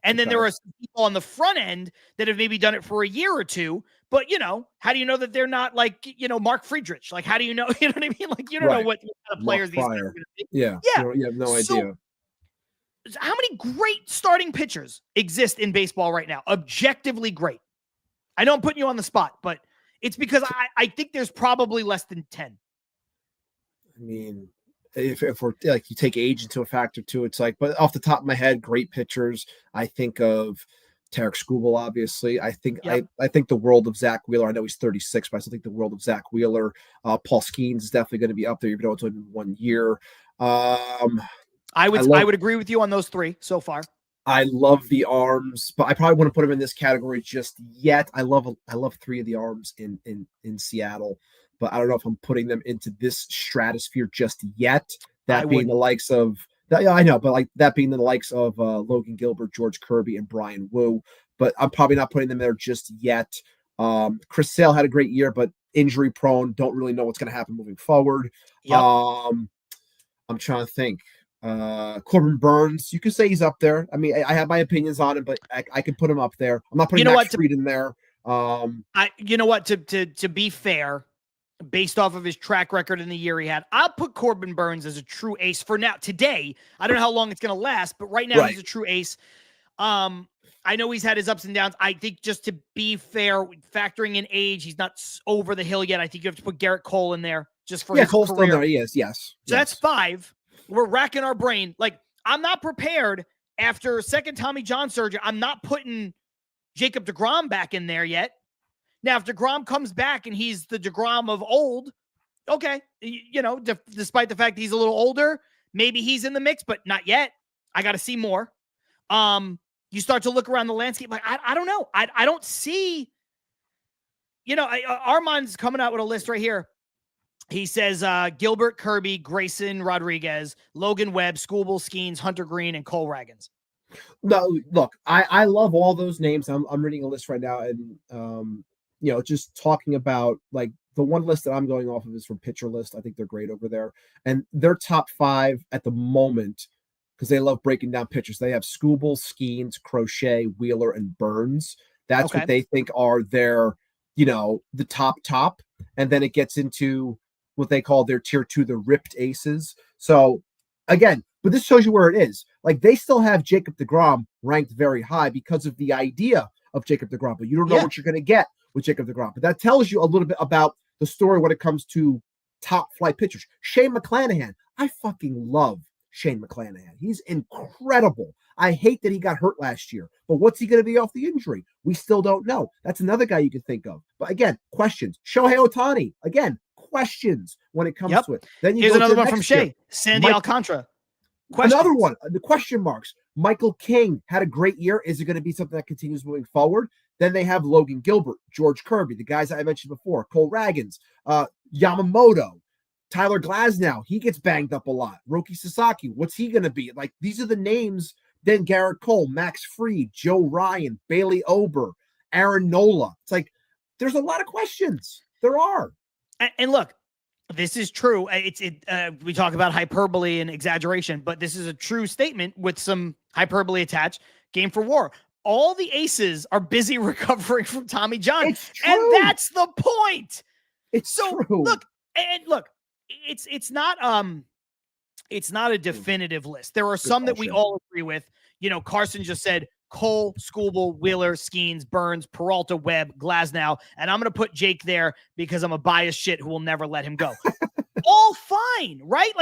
And then there are some people on the front end that have maybe done it for a year or two. But, how do you know that they're not like, Mark Friedrich? Like, how do you know? You know what I mean? Like, you don't know what kind of players these guys are going to be. Yeah. You have no idea. How many great starting pitchers exist in baseball right now? Objectively great. I know I'm putting you on the spot, but it's because I think there's probably less than 10. I mean, if we're like, you take age into a factor too, it's like, but off the top of my head, great pitchers. I think of Tarek Skubal, obviously. I think I think the world of Zach Wheeler. I know he's 36, but I still think the world of Zach Wheeler. Paul Skeens is definitely going to be up there, even though it's only been 1 year. I would agree with you on those three so far. I love the arms, but I probably wouldn't put them in this category just yet. I love three of the arms in Seattle, but I don't know if I'm putting them into this stratosphere just yet. That being the likes of I know, but like that being the likes of Logan Gilbert, George Kirby, and Brian Wu. But I'm probably not putting them there just yet. Chris Sale had a great year, but injury prone. Don't really know what's going to happen moving forward. Yep. I'm trying to think. Corbin Burns, you could say he's up there. I mean, I have my opinions on him, but I could put him up there. I'm not putting Max Fried in there. To be fair, based off of his track record in the year he had, I'll put Corbin Burns as a true ace for now. Today, I don't know how long it's going to last, but right now he's a true ace. I know he's had his ups and downs. I think just to be fair, factoring in age, he's not over the hill yet. I think you have to put Garrett Cole in there just for his Cole's career. Still there. He is, yes. So that's 5. We're racking our brain. Like, I'm not prepared after second Tommy John surgery. I'm not putting Jacob deGrom back in there yet. Now, if deGrom comes back and he's the deGrom of old, okay. Despite the fact that he's a little older, maybe he's in the mix, but not yet. I got to see more. You start to look around the landscape. Like, I don't know. I don't see, Armand's coming out with a list right here. He says Gilbert, Kirby, Grayson, Rodriguez, Logan Webb, Skubal, Skeens, Hunter Green, and Cole Ragans. No, look, I love all those names. I'm reading a list right now, and just talking about like the one list that I'm going off of is from Pitcher List. I think they're great over there, and their top 5 at the moment, because they love breaking down pitchers. They have Skubal, Skeens, Crochet, Wheeler, and Burns. That's what they think are their, the top, and then it gets into what they call their tier 2, the ripped aces. So again, but this shows you where it is. Like, they still have Jacob deGrom ranked very high because of the idea of Jacob deGrom, but you don't know what you're going to get with Jacob deGrom. But that tells you a little bit about the story when it comes to top flight pitchers. Shane McClanahan. I fucking love Shane McClanahan. He's incredible. I hate that he got hurt last year, but what's he going to be off the injury? We still don't know. That's another guy you can think of. But again, questions. Shohei Ohtani. Again, questions when it comes to it. Then here's another one from Shea. Sandy Alcantara. Questions. Another one. The question marks. Michael King had a great year. Is it going to be something that continues moving forward? Then they have Logan Gilbert, George Kirby, the guys I mentioned before, Cole Ragans, Yamamoto, Tyler Glasnow. He gets banged up a lot. Roki Sasaki. What's he going to be? Like, these are the names. Then Garrett Cole, Max Fried, Joe Ryan, Bailey Ober, Aaron Nola. It's like, there's a lot of questions. There are. And look, this is true. We talk about hyperbole and exaggeration, but this is a true statement with some hyperbole attached. Game for WAR. All the aces are busy recovering from Tommy John. It's true. And that's the point. It's so true. Look, it's not a definitive list. There are some that we all agree with. Carson just said Cole, Skubal, Wheeler, Skeens, Burns, Peralta, Webb, Glasnow, and I'm going to put Jake there because I'm a biased shit who will never let him go. All fine, right?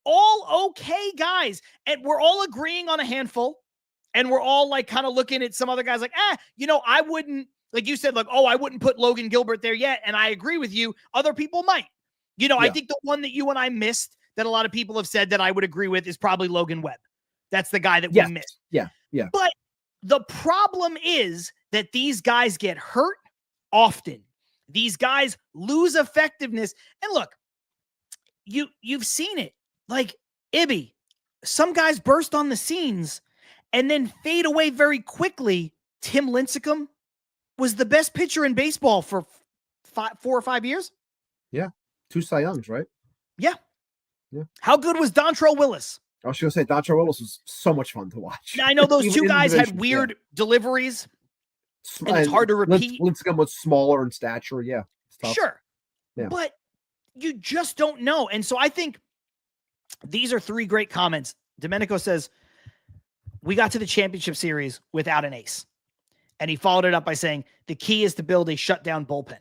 All okay guys. And we're all agreeing on a handful, and we're all like kind of looking at some other guys like, I wouldn't, like you said, like, I wouldn't put Logan Gilbert there yet. And I agree with you. Other people might. I think the one that you and I missed that a lot of people have said that I would agree with is probably Logan Webb. That's the guy that we missed. Yeah. But the problem is that these guys get hurt often. These guys lose effectiveness. And look, you've seen it. Like Ibby, some guys burst on the scenes and then fade away very quickly. Tim Lincecum was the best pitcher in baseball for 4 or 5 years. Yeah. 2 Cy Youngs, right? Yeah. Yeah. How good was Dontrell Willis? I was going to say Dontrell Willis was so much fun to watch. Now, I know those Even two in guys had division, weird deliveries, and it's And hard to repeat. Lincecum was smaller in stature. Yeah. It's tough. Sure. Yeah. But you just don't know. And so I think these are 3 great comments. Domenico says, we got to the championship series without an ace. And he followed it up by saying, the key is to build a shutdown bullpen.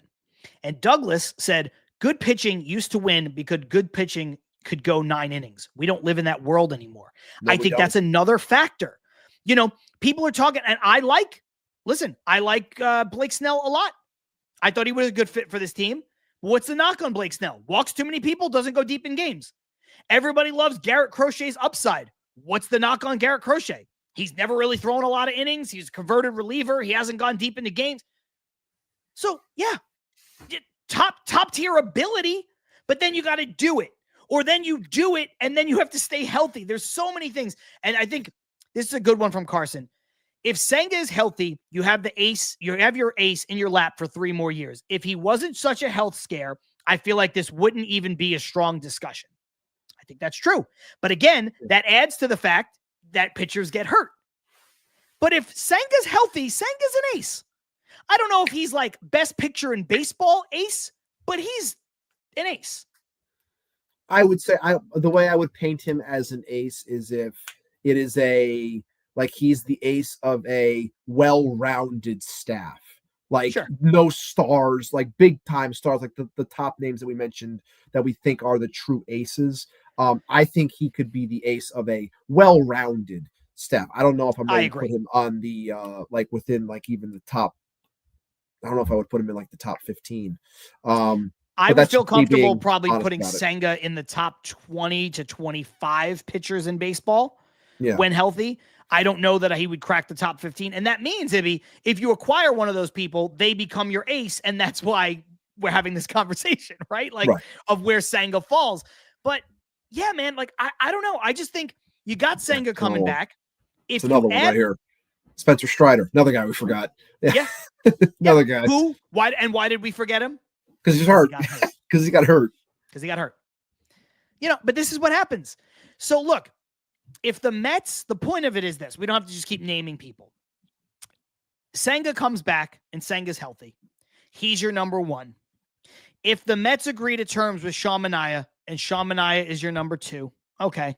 And Douglas said, good pitching used to win because good pitching could go 9 innings. We don't live in that world anymore. No, I think that's another factor. You know, people are talking, and I like Blake Snell a lot. I thought he was a good fit for this team. What's the knock on Blake Snell? Walks too many people, doesn't go deep in games. Everybody loves Garrett Crochet's upside. What's the knock on Garrett Crochet? He's never really thrown a lot of innings. He's a converted reliever. He hasn't gone deep into games. So, yeah, top tier ability, but then you got to do it. Or then you do it, and then you have to stay healthy. There's so many things. And I think this is a good one from Carson. If Senga is healthy, you have your ace in your lap for 3 more years. If he wasn't such a health scare, I feel like this wouldn't even be a strong discussion. I think that's true. But again, that adds to the fact that pitchers get hurt. But if Senga's healthy, Senga's an ace. I don't know if he's like best pitcher in baseball ace, but he's an ace. I would say the way I would paint him as an ace is if it is he's the ace of a well-rounded staff. Like no stars, like big time stars, like the top names that we mentioned that we think are the true aces. I think he could be the ace of a well-rounded staff. I don't know if I'm ready to put him on the within even the top. I don't know if I would put him in the top 15. I would feel comfortable probably putting Senga in the top 20 to 25 pitchers in baseball when healthy. I don't know that he would crack the top 15. And that means, Ibby, if you acquire one of those people, they become your ace. And that's why we're having this conversation, right? Of where Senga falls. But yeah, man, I don't know. I just think you got Senga coming back. If another one right here. Spencer Strider, another guy we forgot. Yeah. Another guy. Who? Why did we forget him? Because he's hurt. Because he got hurt. But this is what happens. So look, if the Mets, the point of it is this, we don't have to just keep naming people. Senga comes back and Senga's healthy. He's your number 1. If the Mets agree to terms with Sean Manaea and Sean Manaea is your number 2, okay.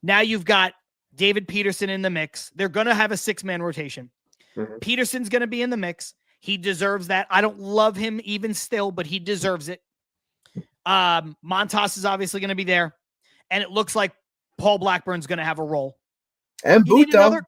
Now you've got David Peterson in the mix. They're going to have a 6-man rotation. Mm-hmm. Peterson's going to be in the mix. He deserves that. I don't love him even still, but he deserves it. Montas is obviously going to be there. And it looks like Paul Blackburn's going to have a role. And Buto,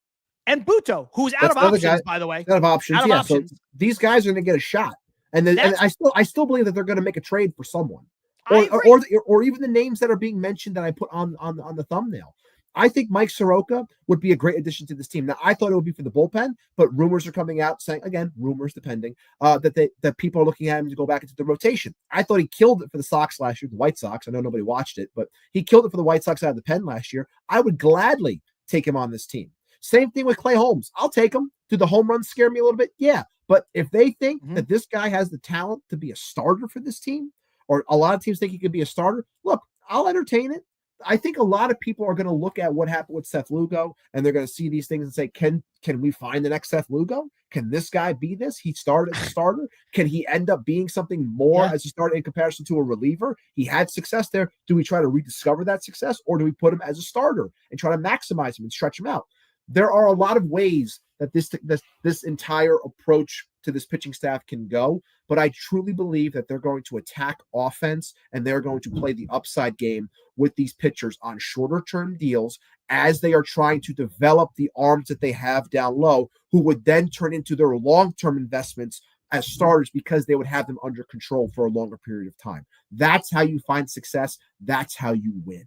who's out of options, by the way. Out of options. So these guys are going to get a shot. And I still believe that they're going to make a trade for someone. Or even the names that are being mentioned that I put on the thumbnail. I think Mike Soroka would be a great addition to this team. Now, I thought it would be for the bullpen, but rumors are coming out saying, again, rumors depending, that people are looking at him to go back into the rotation. I thought he killed it for the Sox last year, the White Sox. I know nobody watched it, but he killed it for the White Sox out of the pen last year. I would gladly take him on this team. Same thing with Clay Holmes. I'll take him. Do the home runs scare me a little bit? Yeah. But if they think that this guy has the talent to be a starter for this team, or a lot of teams think he could be a starter, look, I'll entertain it. I think a lot of people are going to look at what happened with Seth Lugo, and they're going to see these things and say, can we find the next Seth Lugo? Can this guy be this? He started as a starter. Can he end up being something more as a starter in comparison to a reliever? He had success there. Do we try to rediscover that success, or do we put him as a starter and try to maximize him and stretch him out? There are a lot of ways that this entire approach to this pitching staff can go, but I truly believe that they're going to attack offense and they're going to play the upside game with these pitchers on shorter term deals as they are trying to develop the arms that they have down low, who would then turn into their long-term investments as starters because they would have them under control for a longer period of time. That's how you find success. That's how you win.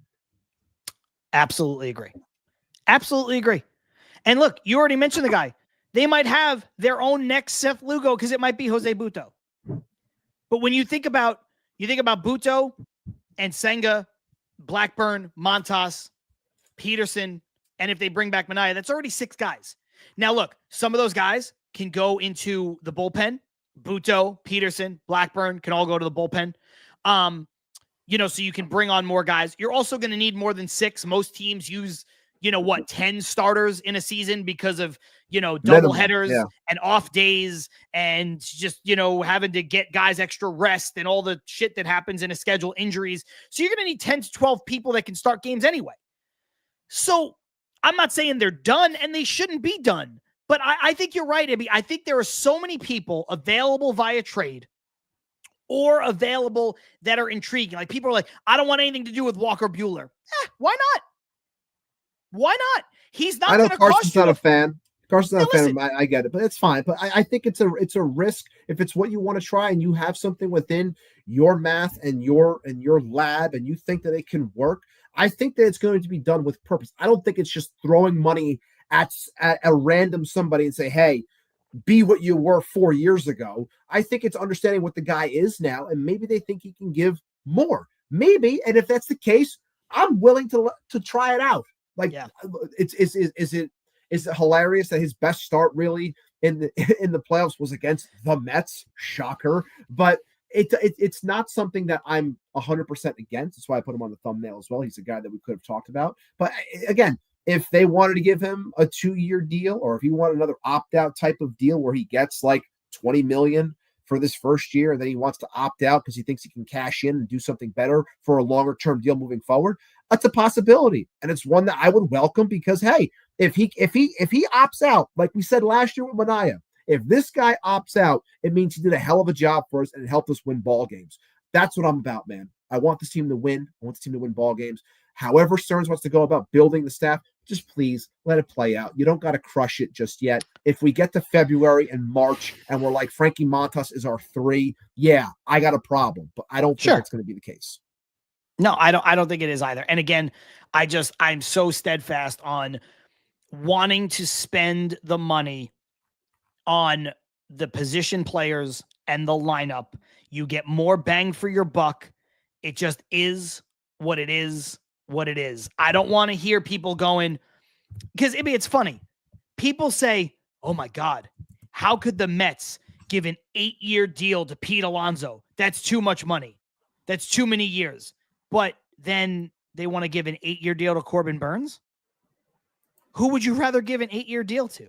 Absolutely agree. And look, you already mentioned the guy. They might have their own next Seth Lugo because it might be Jose Buto. But when you think about Buto and Senga, Blackburn, Montas, Peterson, and if they bring back Manaea, that's already 6 guys. Now, look, some of those guys can go into the bullpen. Buto, Peterson, Blackburn can all go to the bullpen. so you can bring on more guys. You're also going to need more than 6. Most teams use, 10 starters in a season because of, double headers and off days and just, having to get guys extra rest and all the shit that happens in a schedule, injuries. So you're going to need 10 to 12 people that can start games anyway. So I'm not saying they're done and they shouldn't be done, but I think you're right, Ibby. I think there are so many people available via trade or available that are intriguing. Like people are like, I don't want anything to do with Walker Buehler. Why not? Why not? He's not going to cost you. Carson's not a fan. Carson's not a fan. I get it, but it's fine. But I think it's a risk if it's what you want to try and you have something within your math and your lab and you think that it can work. I think that it's going to be done with purpose. I don't think it's just throwing money at a random somebody and say, hey, be what you were 4 years ago. I think it's understanding what the guy is now, and maybe they think he can give more. Maybe, and if that's the case, I'm willing to try it out. Like, is it hilarious that his best start really in the playoffs was against the Mets? Shocker, but it's not something that I'm 100% against. That's why I put him on the thumbnail as well. He's a guy that we could have talked about. But again, if they wanted to give him a 2-year deal, or if he wanted another opt-out type of deal where he gets like $20 million for this first year, and then he wants to opt out because he thinks he can cash in and do something better for a longer-term deal moving forward, that's a possibility. And it's one that I would welcome because, hey, if he opts out, like we said last year with Manaea, if this guy opts out, it means he did a hell of a job for us and it helped us win ball games. That's what I'm about, man. I want this team to win. I want this team to win ball games. However Stearns wants to go about building the staff, just please let it play out. You don't got to crush it just yet. If we get to February and March and we're like Frankie Montas is our 3, yeah, I got a problem. But I don't think it's going to be the case. No, I don't think it is either. And again, I'm so steadfast on wanting to spend the money on the position players and the lineup. You get more bang for your buck. It just is what it is. I don't want to hear people going, because it's funny. People say, oh my God, how could the Mets give an 8-year deal to Petie Alonso? That's too much money. That's too many years. But then they want to give an 8-year deal to Corbin Burns? Who would you rather give an 8-year deal to?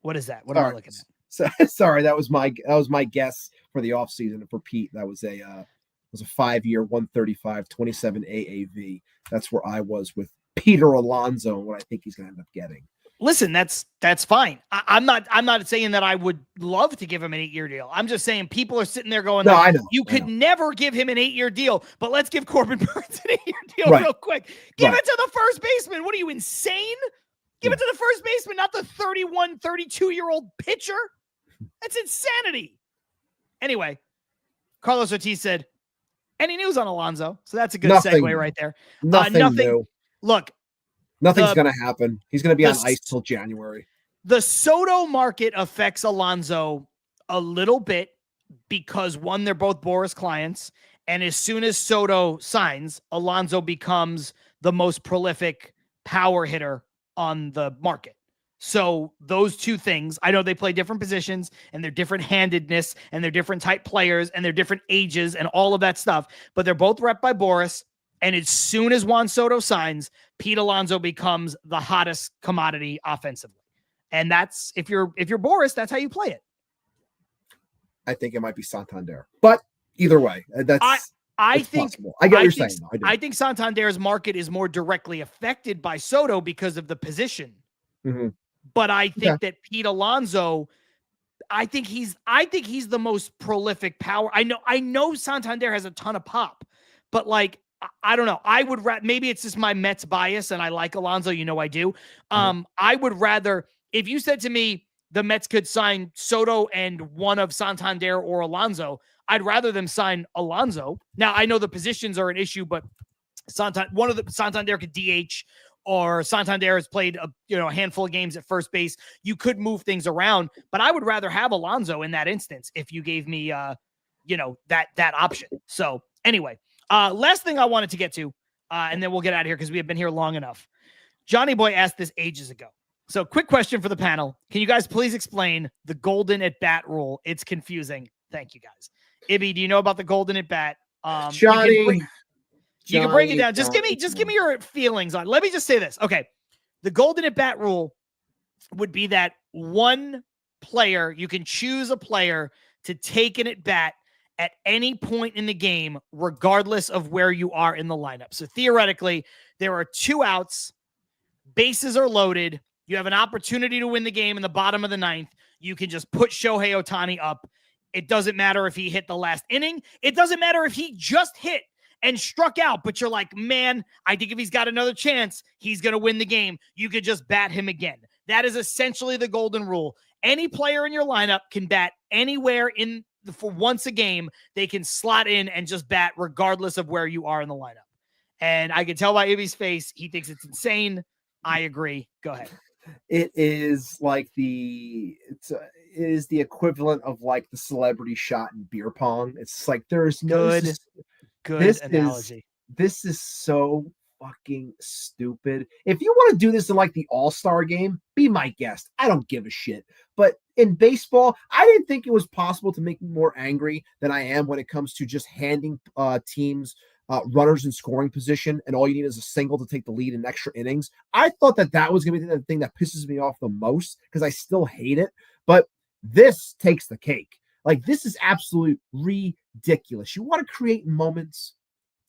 What is that? What am I looking at? Sorry, that was my guess for the offseason. For Pete, that was a 5-year, 135, 27 AAV. That's where I was with Petie Alonso and what I think he's going to end up getting. Listen, that's fine. I'm not saying that I would love to give him an 8-year deal. I'm just saying people are sitting there going, no, I know. You could never give him an 8-year deal, but let's give Corbin Burns an 8-year deal real quick. Give it to the first baseman. What are you, insane? Give it to the first baseman, not the 31, 32-year-old pitcher. That's insanity. Anyway, Carlos Ortiz said, any news on Alonso? So that's a good segue right there. Nothing new. Look. Nothing's going to happen. He's going to be on ice till January. The Soto market affects Alonso a little bit because, one, they're both Boras clients. And as soon as Soto signs, Alonso becomes the most prolific power hitter on the market. So those two things, I know they play different positions and they're different handedness and they're different type players and they're different ages and all of that stuff, but they're both rep by Boras. And as soon as Juan Soto signs, Petie Alonso becomes the hottest commodity offensively. And that's, if you're Boras, that's how you play it. I think it might be Santander, but either way, I think possible. I get what you're saying. I think Santander's market is more directly affected by Soto because of the position. Mm-hmm. But I think that Petie Alonso, I think he's the most prolific power. I know Santander has a ton of pop, but like, I don't know. I would maybe it's just my Mets bias and I like Alonso. I do. I would rather, if you said to me, the Mets could sign Soto and one of Santander or Alonso, I'd rather them sign Alonso. Now I know the positions are an issue, but one of the Santander could DH, or Santander has played a handful of games at first base. You could move things around, but I would rather have Alonso in that instance if you gave me that option. So anyway, last thing I wanted to get to, and then we'll get out of here because we have been here long enough. Johnny Boy asked this ages ago. So quick question for the panel. Can you guys please explain the golden at bat rule? It's confusing. Thank you guys. Ibby, do you know about the golden at bat? Johnny, you can break it down. Just Johnny, give me your feelings on. Let me just say this. Okay, the golden at bat rule would be that one player, you can choose a player to take an at bat at any point in the game, regardless of where you are in the lineup. So theoretically, there are 2 outs, bases are loaded. You have an opportunity to win the game in the bottom of the 9th. You can just put Shohei Ohtani up. It doesn't matter if he hit the last inning. It doesn't matter if he just hit and struck out, but you're like, man, I think if he's got another chance, he's going to win the game. You could just bat him again. That is essentially the golden rule. Any player in your lineup can bat anywhere for once a game. They can slot in and just bat regardless of where you are in the lineup. And I can tell by Ibby's face, he thinks it's insane. I agree. Go ahead. It is like it is the equivalent of like the celebrity shot in beer pong. It's like there is no good analogy. This is so fucking stupid. If you want to do this in like the All-Star game, be my guest. I don't give a shit. But in baseball, I didn't think it was possible to make me more angry than I am when it comes to just handing teams runners in scoring position, and all you need is a single to take the lead in extra innings. I thought that was going to be the thing that pisses me off the most because I still hate it. But this takes the cake. Like, this is absolutely ridiculous. You want to create moments.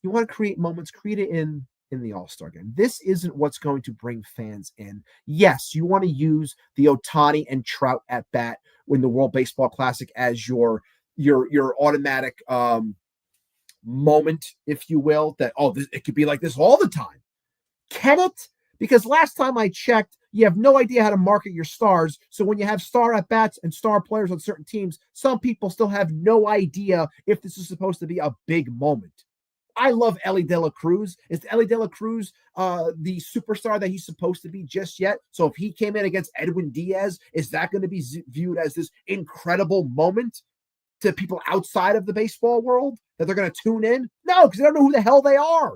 Create it in the All-Star game. This isn't what's going to bring fans in. Yes, you want to use the Ohtani and Trout at bat in the World Baseball Classic as your automatic moment, if you will, that, it could be like this all the time. Can it? Because last time I checked, you have no idea how to market your stars. So when you have star at-bats and star players on certain teams, some people still have no idea if this is supposed to be a big moment. I love Ellie De La Cruz. Is Ellie De La Cruz the superstar that he's supposed to be just yet? So if he came in against Edwin Diaz, is that going to be viewed as this incredible moment to people outside of the baseball world that they're going to tune in? No, because they don't know who the hell they are.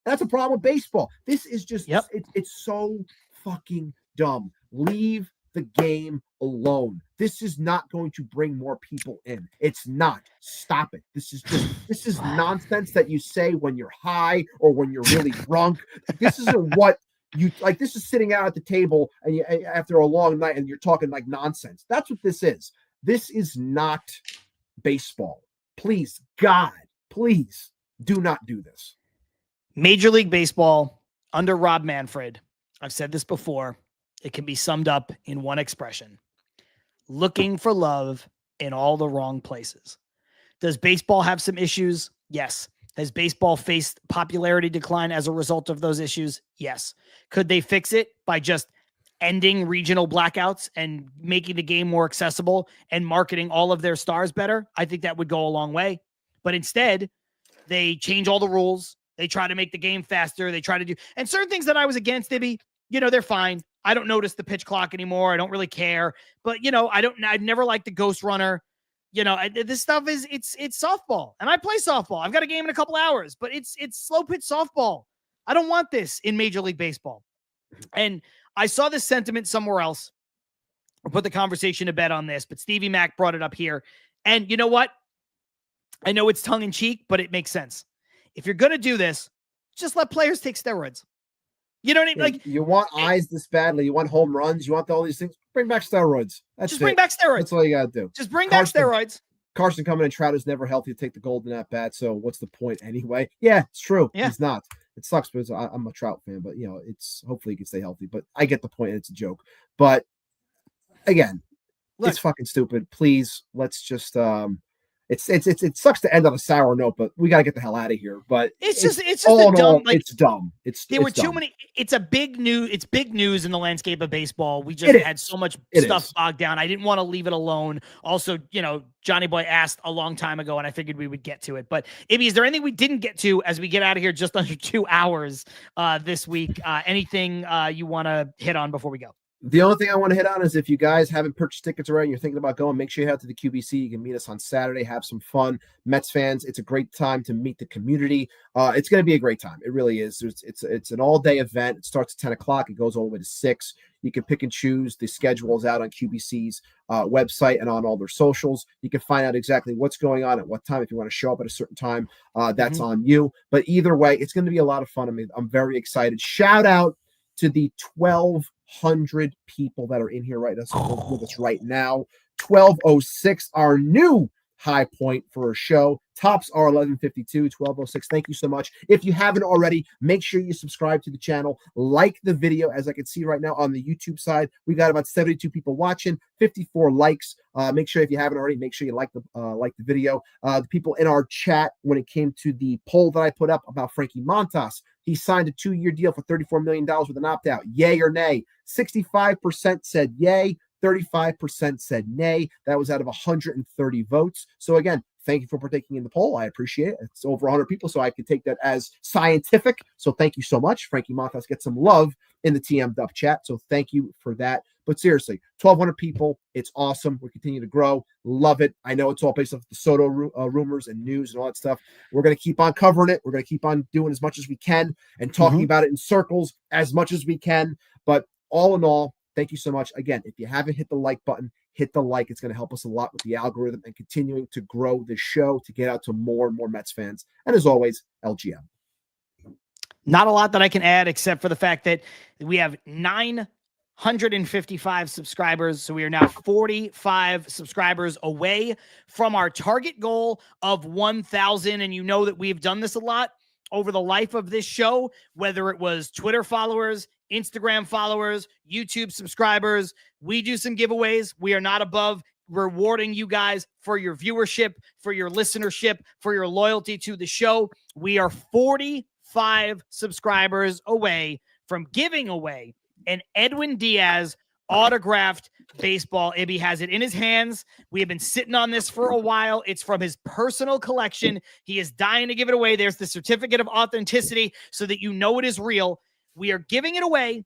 That's a problem with baseball. This is just, it's so fucking dumb. Leave the game alone. This is not going to bring more people in. It's not. Stop it. This is nonsense that you say when you're high or when you're really drunk. This isn't what you like. This is sitting out at the table and after a long night and you're talking like nonsense. That's what this is. This is not baseball. Please, God, please do not do this. Major League Baseball under Rob Manfred, I've said this before, it can be summed up in one expression: looking for love in all the wrong places. Does baseball have some issues? Yes. Has baseball faced popularity decline as a result of those issues? Yes. Could they fix it by just ending regional blackouts and making the game more accessible and marketing all of their stars better? I think that would go a long way. But instead, they change all the rules. They try to make the game faster. They try to do, and certain things that I was against, Ibby, they're fine. I don't notice the pitch clock anymore. I don't really care. But, I've never liked the ghost runner. This stuff it's softball, and I play softball. I've got a game in a couple hours, but it's slow pitch softball. I don't want this in Major League Baseball. And I saw this sentiment somewhere else. I'll put the conversation to bed on this, but Stevie Mac brought it up here. And you know what? I know it's tongue in cheek, but it makes sense. If you're going to do this, just let players take steroids. You know what I mean? Like, you want eyes this badly. You want home runs. You want all these things. Bring back steroids. Bring back steroids. That's all you got to do. Just bring back steroids. Carson coming in, Trout is never healthy to take the golden at bat. So what's the point anyway? Yeah, it's true. Yeah. He's not. It sucks because I'm a Trout fan, but it's hopefully he can stay healthy. But I get the point. It's a joke. But again, it's fucking stupid. Please, let's just it sucks to end on a sour note, but we got to get the hell out of here. But it's just a dumb. It's dumb. There were too many. It's big news in the landscape of baseball. We just had so much stuff bogged down. I didn't want to leave it alone. Also, Johnny Boy asked a long time ago, and I figured we would get to it. But Ibby, is there anything we didn't get to as we get out of here just under 2 hours this week? Anything you want to hit on before we go? The only thing I want to hit on is if you guys haven't purchased tickets already and you're thinking about going, make sure you head out to the QBC. You can meet us on Saturday, have some fun. Mets fans, it's a great time to meet the community. It's going to be a great time. It really is. It's an all-day event. It starts at 10 o'clock. It goes all the way to 6. You can pick and choose. The schedule is out on QBC's website and on all their socials. You can find out exactly what's going on at what time. If you want to show up at a certain time, that's on you. But either way, it's going to be a lot of fun. I mean, I'm very excited. Shout out to the 1,200 people that are in here with us right now. 12:06, our new high point for a show. Tops are 11:52, 12:06. Thank you so much. If you haven't already, make sure you subscribe to the channel. Like the video, as I can see right now on the YouTube side. We got about 72 people watching, 54 likes. Make sure if you haven't already, make sure you like the video. The people in our chat, when it came to the poll that I put up about Frankie Montas, he signed a 2-year deal for $34 million with an opt-out. Yay or nay? 65% said yay. 35% said nay. That was out of 130 votes. So again, thank you for partaking in the poll. I appreciate it. It's over 100 people, so I can take that as scientific. So thank you so much. Frankie Montas gets some love in the TM Duff chat. So thank you for that. But seriously, 1,200 people. It's awesome. We continue to grow. Love it. I know it's all based off the Soto rumors and news and all that stuff. We're going to keep on covering it. We're going to keep on doing as much as we can and talking about it in circles as much as we can. But all in all, thank you so much. Again, if you haven't hit the like button, hit the like. It's going to help us a lot with the algorithm and continuing to grow the show to get out to more and more Mets fans. And as always, LGM. Not a lot that I can add except for the fact that we have 955 subscribers. So we are now 45 subscribers away from our target goal of 1,000. And you know that we've done this a lot over the life of this show, whether it was Twitter followers, Instagram followers, YouTube subscribers. We do some giveaways. We are not above rewarding you guys for your viewership, for your listenership, for your loyalty to the show. We are 45 subscribers away from giving away an Edwin Diaz autographed baseball. Ibby has it in his hands. We have been sitting on this for a while. It's from his personal collection. He is dying to give it away. There's the certificate of authenticity so that you know it is real. We are giving it away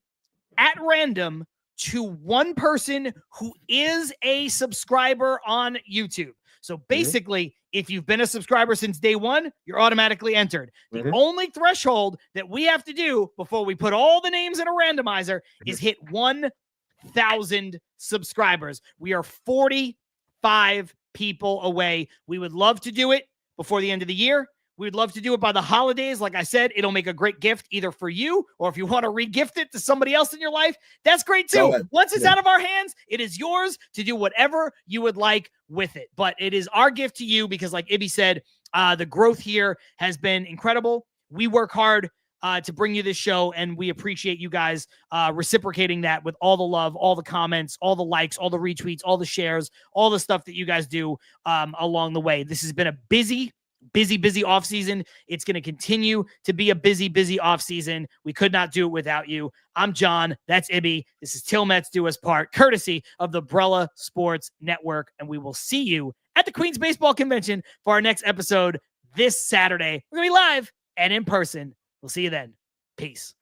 at random to one person who is a subscriber on YouTube. So basically, if you've been a subscriber since day one, you're automatically entered. The only threshold that we have to do before we put all the names in a randomizer is hit 1,000 subscribers. We are 45 people away. We would love to do it before the end of the year. We would love to do it by the holidays. Like I said, it'll make a great gift either for you or if you want to re-gift it to somebody else in your life, that's great too. Once it's out of our hands, it is yours to do whatever you would like with it. But it is our gift to you because like Ibby said, the growth here has been incredible. We work hard to bring you this show, and we appreciate you guys reciprocating that with all the love, all the comments, all the likes, all the retweets, all the shares, all the stuff that you guys do along the way. This has been a busy off season. It's going to continue to be a busy off season. We could not do it without you. I'm John. That's Ibby. This is Til Mets Do Us Part, courtesy of the Brella Sports Network. And we will see you at the Queens Baseball Convention for our next episode this Saturday. We're going to be live and in person. We'll see you then. Peace.